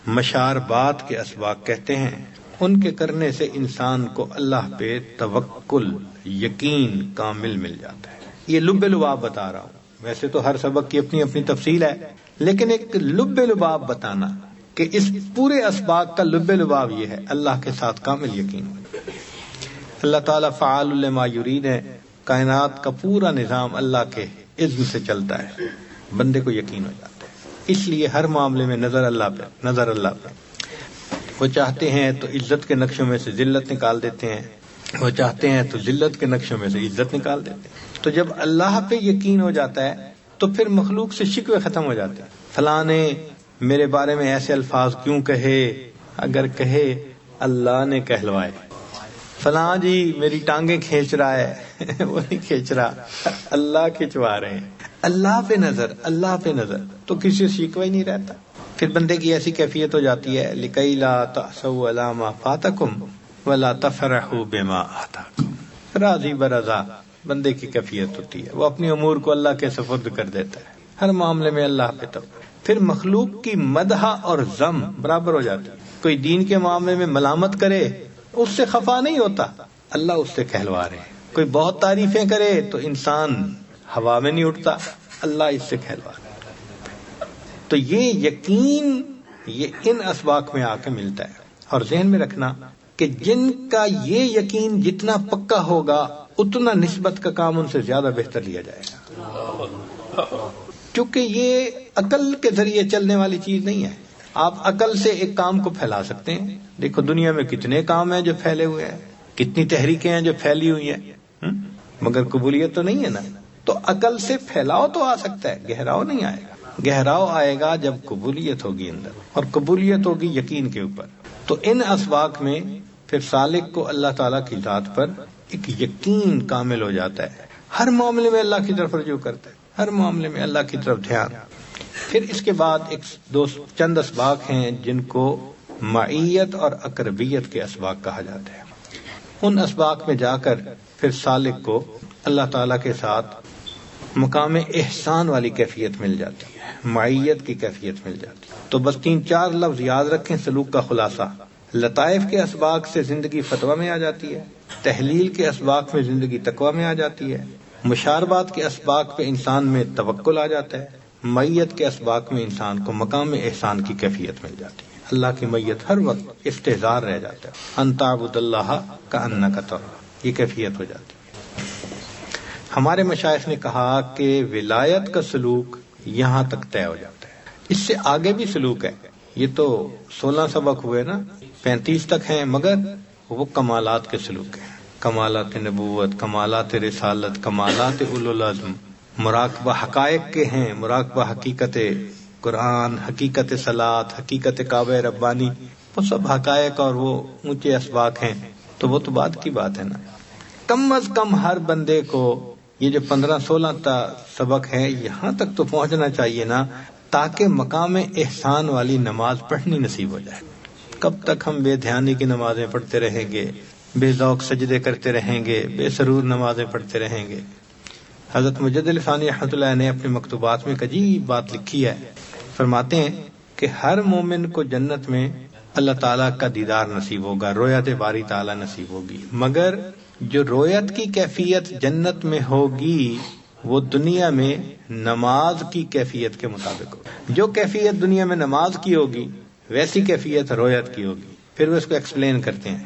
S1: مشاربات کے اسباق کہتے ہیں. ان کے کرنے سے انسان کو اللہ پہ توکل، یقین کامل مل جاتا ہے. یہ لب لباب بتا رہا ہوں، ویسے تو ہر سبق کی اپنی اپنی تفصیل ہے، لیکن ایک لب لباب بتانا کہ اس پورے اسباق کا لب لباب یہ ہے، اللہ کے ساتھ کامل یقین. اللہ تعالیٰ فعال لما یرید ہے، کائنات کا پورا نظام اللہ کے اذن سے چلتا ہے، بندے کو یقین ہو جاتا ہے. اس لیے ہر معاملے میں نظر اللہ پہ. وہ چاہتے ہیں تو عزت کے نقشوں میں سے ذلت نکال دیتے ہیں، وہ چاہتے ہیں تو ذلت کے نقشوں میں سے عزت نکال دیتے ہیں. تو جب اللہ پہ یقین ہو جاتا ہے تو پھر مخلوق سے شکوے ختم ہو جاتے ہیں. فلاں نے میرے بارے میں ایسے الفاظ کیوں کہے؟ اگر کہے اللہ نے کہلوائے. فلاں جی میری ٹانگیں کھینچ رہا ہے، وہ نہیں کھینچ رہا، اللہ کھینچوا رہے ہیں. اللہ پہ نظر تو کسی سے شکوہ ہی نہیں رہتا. پھر بندے کی ایسی کیفیت ہو جاتی ہے لِكَيْ لَا تَأْسَوْا عَلَىٰ مَا فَاتَكُمْ ولا تفرحوا بما آتاکم، راضی برضا بندے کی کیفیت ہوتی ہے، وہ اپنی امور کو اللہ کے سپرد کر دیتا ہے، ہر معاملے میں اللہ پہ توکل۔ پھر مخلوق کی مدح اور ذم برابر ہو جاتی ہے، کوئی دین کے معاملے میں ملامت کرے اس سے خفا نہیں ہوتا، اللہ اس سے کہلوا رہے ہیں، کوئی بہت تعریفیں کرے تو انسان ہوا میں نہیں اٹھتا، اللہ اس سے کہلوا رہے ہیں۔ تو یہ یقین یہ ان اسباق میں آ کے ملتا ہے، اور ذہن میں رکھنا کہ جن کا یہ یقین جتنا پکا ہوگا اتنا نسبت کا کام ان سے زیادہ بہتر لیا جائے گا، کیونکہ یہ عقل کے ذریعے چلنے والی چیز نہیں ہے۔ آپ عقل سے ایک کام کو پھیلا سکتے ہیں، دیکھو دنیا میں کتنے کام ہیں جو پھیلے ہوئے ہیں، کتنی تحریکیں ہیں جو پھیلی ہوئی ہیں، مگر قبولیت تو نہیں ہے نا۔ تو عقل سے پھیلاؤ تو آ سکتا ہے، گہراؤ نہیں آئے گا۔ گہراؤ آئے گا جب قبولیت ہوگی اندر، اور قبولیت ہوگی یقین کے اوپر۔ تو ان اسباق میں پھر سالک کو اللہ تعالیٰ کی ذات پر ایک یقین کامل ہو جاتا ہے، ہر معاملے میں اللہ کی طرف رجوع کرتا ہے، ہر معاملے میں اللہ کی طرف دھیان۔ پھر اس کے بعد چند اسباق ہیں جن کو معیت اور اقربیت کے اسباق کہا جاتا ہے۔ ان اسباق میں جا کر پھر سالک کو اللہ تعالیٰ کے ساتھ مقام احسان والی کیفیت مل جاتی ہے، معیت کی کیفیت مل جاتی ہے۔ تو بس 3-4 لفظ یاد رکھیں سلوک کا خلاصہ۔ لطائف کے اسباق سے زندگی فتویٰ میں آ جاتی ہے، تحلیل کے اسباق میں زندگی تقویٰ میں آ جاتی ہے، مشاربات کے اسباق پہ انسان میں توکل آ جاتا ہے، میت کے اسباق میں انسان کو مقام احسان کی کیفیت مل جاتی ہے، اللہ کی میت ہر وقت استحضار رہ جاتا ہے، ان تعبد اللہ کأنک تراہ، یہ کیفیت ہو جاتی ہے۔ ہمارے مشائخ نے کہا کہ ولایت کا سلوک یہاں تک طے ہو جاتا ہے، اس سے آگے بھی سلوک ہے۔ یہ تو 16 سبق ہوئے نا، 35 تک ہیں، مگر وہ کمالات کے سلوک ہیں، کمالات نبوت، کمالات رسالت، کمالات اولو العزم، مراقبہ حقائق کے ہیں، مراقبہ حقیقت قرآن، حقیقت صلاۃ، حقیقت کعبہ ربانی، وہ سب حقائق اور وہ اونچے اسباق ہیں۔ تو وہ تو بعد کی بات ہے نا، کم از کم ہر بندے کو یہ جو 15-16 سبق ہیں یہاں تک تو پہنچنا چاہیے نا، تاکہ مقام احسان والی نماز پڑھنی نصیب ہو جائے۔ کب تک ہم بے دھیانی کی نمازیں پڑھتے رہیں گے، بے ذوق سجدے کرتے رہیں گے، بے سرور نمازیں پڑھتے رہیں گے؟ حضرت مجد الفانی رحمۃ اللہ نے اپنے مکتوبات میں ایک عجیب بات لکھی ہے، فرماتے ہیں کہ ہر مومن کو جنت میں اللہ تعالیٰ کا دیدار نصیب ہوگا، رویت باری تعالیٰ نصیب ہوگی، مگر جو رویت کی کیفیت جنت میں ہوگی وہ دنیا میں نماز کی کیفیت کے مطابق ہوگی۔ جو کیفیت دنیا میں نماز کی ہوگی ویسی کیفیت رویت کی ہوگی۔ پھر وہ اس کو ایکسپلین کرتے ہیں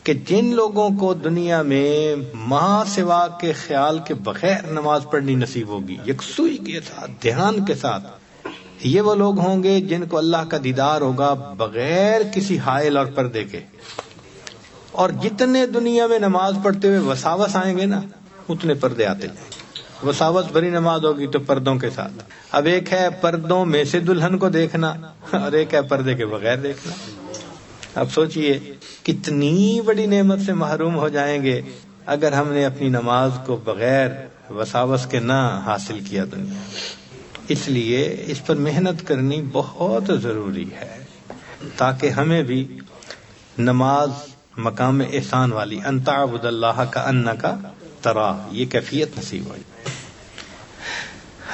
S1: کہ جن لوگوں کو دنیا میں ماں سوا کے خیال کے بغیر نماز پڑھنی نصیب ہوگی، یکسوئی کے ساتھ، دھیان کے ساتھ، یہ وہ لوگ ہوں گے جن کو اللہ کا دیدار ہوگا بغیر کسی حائل اور پردے کے۔ اور جتنے دنیا میں نماز پڑھتے ہوئے وساوس آئیں گے نا، اتنے پردے آتے جائیں گے۔ وساوس بھری نماز ہوگی تو پردوں کے ساتھ۔ اب ایک ہے پردوں میں سے دلہن کو دیکھنا، اور ایک ہے پردے کے بغیر دیکھنا۔ اب سوچئے کتنی بڑی نعمت سے محروم ہو جائیں گے اگر ہم نے اپنی نماز کو بغیر وساوس کے نہ حاصل کیا دنیا۔ اس لیے اس پر محنت کرنی بہت ضروری ہے تاکہ ہمیں بھی نماز مقام احسان والی ان تعبد اللہ کأنک تراہ یہ کیفیت نصیب ہو جائے۔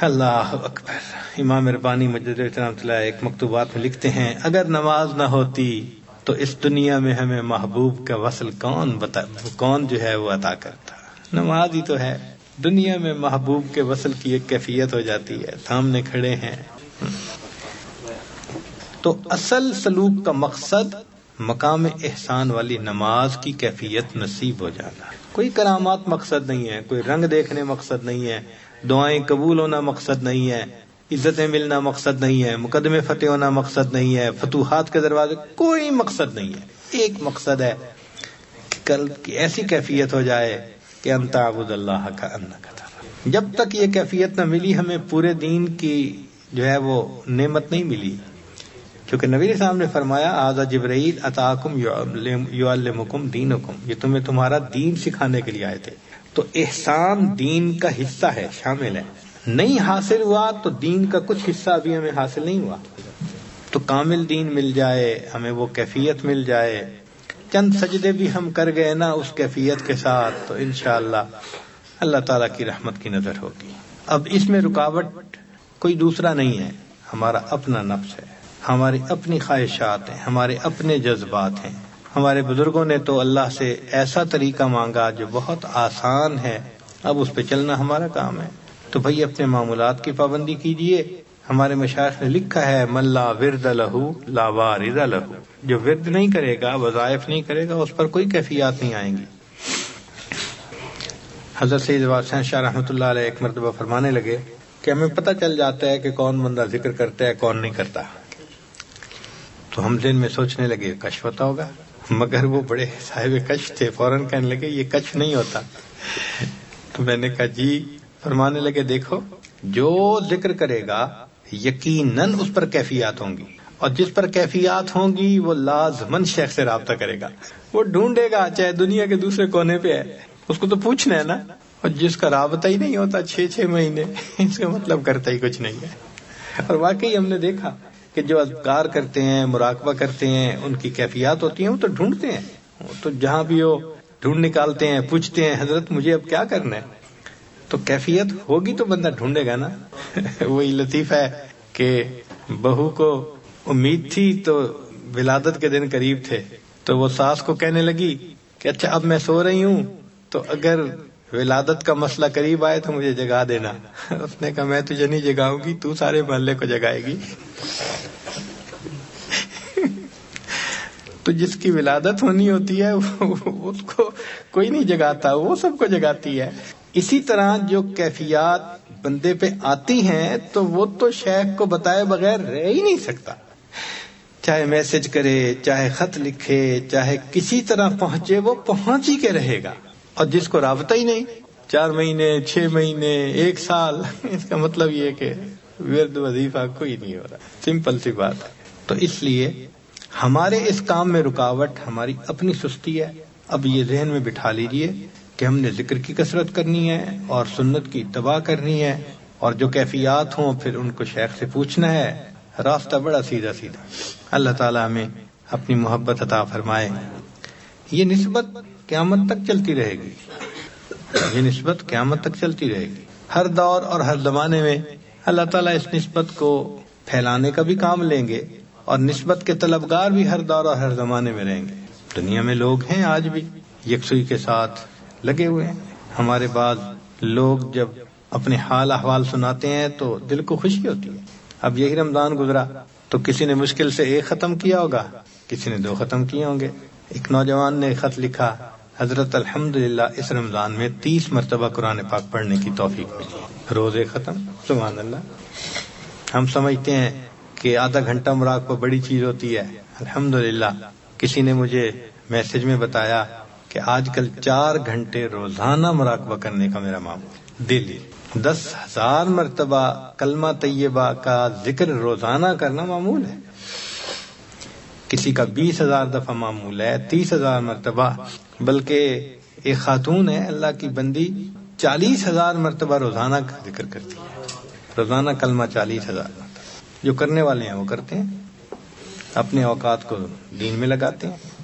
S1: اللہ اکبر۔ امام ربانی مجدد رحمۃ اللہ ایک مکتوبات میں لکھتے ہیں، اگر نماز نہ ہوتی تو اس دنیا میں ہمیں محبوب کا وصل کون جو ہے وہ عطا کرتا؟ نماز ہی تو ہے، دنیا میں محبوب کے وصل کی ایک کیفیت ہو جاتی ہے، سامنے کھڑے ہیں۔ تو اصل سلوک کا مقصد مقام احسان والی نماز کی کیفیت نصیب ہو جانا۔ کوئی کرامات مقصد نہیں ہے، کوئی رنگ دیکھنے مقصد نہیں ہے، دعائیں قبول ہونا مقصد نہیں ہے، عزتیں ملنا مقصد نہیں ہے، مقدمے فتح ہونا مقصد نہیں ہے، فتوحات کے دروازے، کوئی مقصد نہیں ہے۔ ایک مقصد ہے کہ قلب کی ایسی کیفیت ہو جائے کہ ان تعبد اللہ کأنک تراہ۔ جب تک یہ کیفیت نہ ملی ہمیں پورے دین کی جو ہے وہ نعمت نہیں ملی، کیونکہ نبی صاحب نے فرمایا آذا جبرائیل اتاکم یعلمکم دینکم، یہ تمہیں تمہارا دین سکھانے کے لیے آئے تھے۔ تو احسان دین کا حصہ ہے، شامل ہے۔ نہیں حاصل ہوا تو دین کا کچھ حصہ ابھی ہمیں حاصل نہیں ہوا۔ تو کامل دین مل جائے، ہمیں وہ کیفیت مل جائے، چند سجدے بھی ہم کر گئے نا اس کیفیت کے ساتھ تو انشاءاللہ اللہ تعالیٰ کی رحمت کی نظر ہوگی۔ اب اس میں رکاوٹ کوئی دوسرا نہیں ہے، ہمارا اپنا نفس ہے، ہماری اپنی خواہشات ہیں، ہمارے اپنے جذبات ہیں۔ ہمارے بزرگوں نے تو اللہ سے ایسا طریقہ مانگا جو بہت آسان ہے، اب اس پہ چلنا ہمارا کام ہے۔ تو بھئی اپنے معمولات کی پابندی کیجئے۔ ہمارے مشائخ نے لکھا ہے من لا ورد لہ لا وارد لہ، جو ورد نہیں کرے گا، وظائف نہیں کرے گا، اس پر کوئی کیفیات نہیں آئیں گی۔ حضرت سید واسع شاہ رحمۃ اللہ علیہ ایک مرتبہ فرمانے لگے کہ ہمیں پتہ چل جاتا ہے کہ کون بندہ ذکر کرتا ہے کون نہیں کرتا، تو ہم ذہن میں سوچنے لگے کشف ہوتا ہوگا، مگر وہ بڑے صاحب کشف تھے، فوراً کہنے لگے یہ کشف نہیں ہوتا۔ تو میں نے کہا جی، فرمانے لگے دیکھو جو ذکر کرے گا یقیناً اس پر کیفیات ہوں گی، اور جس پر کیفیات ہوں گی وہ لازماً شیخ سے رابطہ کرے گا، وہ ڈھونڈے گا چاہے دنیا کے دوسرے کونے پہ ہے، اس کو تو پوچھنا ہے نا۔ اور جس کا رابطہ ہی نہیں ہوتا 6 مہینے، اس کا مطلب کرتا ہی کچھ نہیں ہے۔ اور واقعی ہم نے دیکھا کہ جو اذکار کرتے ہیں، مراقبہ کرتے ہیں، ان کی کیفیات ہوتی ہیں، وہ تو ڈھونڈتے ہیں، وہ تو جہاں بھی ہو ڈھونڈ نکالتے ہیں، پوچھتے ہیں حضرت مجھے اب کیا کرنا ہے۔ تو کیفیت ہوگی تو بندہ ڈھونڈے گا نا۔ وہی لطیفہ ہے کہ بہو کو امید تھی تو ولادت کے دن قریب تھے، تو وہ ساس کو کہنے لگی کہ اچھا اب میں سو رہی ہوں تو اگر ولادت کا مسئلہ قریب آئے تو مجھے جگا دینا۔ اس نے کہا میں تجھے نہیں جگاؤں گی، تو سارے محلے کو جگائے گی۔ تو جس کی ولادت ہونی ہوتی ہے اس کو کوئی نہیں جگاتا، وہ سب کو جگاتی ہے۔ اسی طرح جو کیفیات بندے پہ آتی ہیں تو وہ تو شیخ کو بتائے بغیر رہ ہی نہیں سکتا، چاہے میسج کرے، چاہے خط لکھے، چاہے کسی طرح پہنچے، وہ پہنچ ہی کے رہے گا۔ اور جس کو رابطہ ہی نہیں، 4 مہینے، 6 مہینے، 1 سال، اس کا مطلب یہ کہ ورد وظیفہ کوئی نہیں ہو رہا، سمپل سی بات ہے۔ تو اس لیے ہمارے اس کام میں رکاوٹ ہماری اپنی سستی ہے۔ اب یہ ذہن میں بٹھا لیجئے کہ ہم نے ذکر کی کثرت کرنی ہے اور سنت کی اتباع کرنی ہے، اور جو کیفیات ہوں پھر ان کو شیخ سے پوچھنا ہے۔ راستہ بڑا سیدھا سیدھا۔ اللہ تعالیٰ ہمیں اپنی محبت عطا فرمائے۔ یہ نسبت قیامت تک چلتی رہے گی، یہ نسبت قیامت تک چلتی رہے گی۔ ہر دور اور ہر زمانے میں اللہ تعالیٰ اس نسبت کو پھیلانے کا بھی کام لیں گے، اور نسبت کے طلبگار بھی ہر دور اور ہر زمانے میں رہیں گے۔ دنیا میں لوگ ہیں آج بھی یکسوئی کے ساتھ لگے ہوئے ہیں۔ ہمارے بعض لوگ جب اپنے حال احوال سناتے ہیں تو دل کو خوشی ہوتی ہے۔ اب یہی رمضان گزرا تو کسی نے مشکل سے 1 ختم کیا ہوگا، کسی نے 2 ختم کیے ہوں گے۔ ایک نوجوان نے خط لکھا حضرت الحمدللہ اس رمضان میں 30 مرتبہ قرآن پاک پڑھنے کی توفیق ملی، روزے ختم۔ سبحان اللہ۔ ہم سمجھتے ہیں کہ آدھا گھنٹہ مراقبہ بڑی چیز ہوتی ہے، الحمدللہ کسی نے مجھے میسج میں بتایا کہ آج کل 4 گھنٹے روزانہ مراقبہ کرنے کا میرا معمول، دلی 10,000 مرتبہ کلمہ طیبہ کا ذکر روزانہ کرنا معمول ہے۔ کسی کا 20,000 دفعہ معمول ہے، 30,000 مرتبہ، بلکہ ایک خاتون ہے اللہ کی بندی 40,000 مرتبہ روزانہ کا ذکر کرتی ہے، روزانہ کلمہ 40,000 مرتبہ۔ جو کرنے والے ہیں وہ کرتے ہیں، اپنے اوقات کو دین میں لگاتے ہیں۔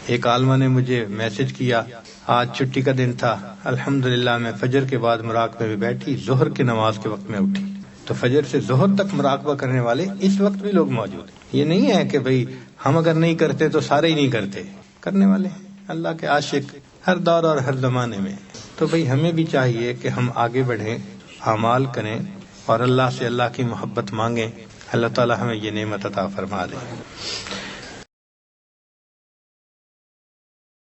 S1: ایک عالمہ نے مجھے میسج کیا آج چھٹی کا دن تھا، الحمدللہ میں فجر کے بعد مراقبے میں بیٹھی، ظہر کی نماز کے وقت میں اٹھی، تو فجر سے ظہر تک مراقبہ کرنے والے اس وقت بھی لوگ موجود ہیں۔ یہ نہیں ہے کہ بھئی ہم اگر نہیں کرتے تو سارے ہی نہیں کرتے، کرنے والے ہیں، اللہ کے عاشق ہر دور اور ہر زمانے میں۔ تو بھئی ہمیں بھی چاہیے کہ ہم آگے بڑھیں، اعمال کریں اور اللہ سے اللہ کی محبت مانگیں۔ اللہ تعالی ہمیں یہ نعمت عطا فرما دے۔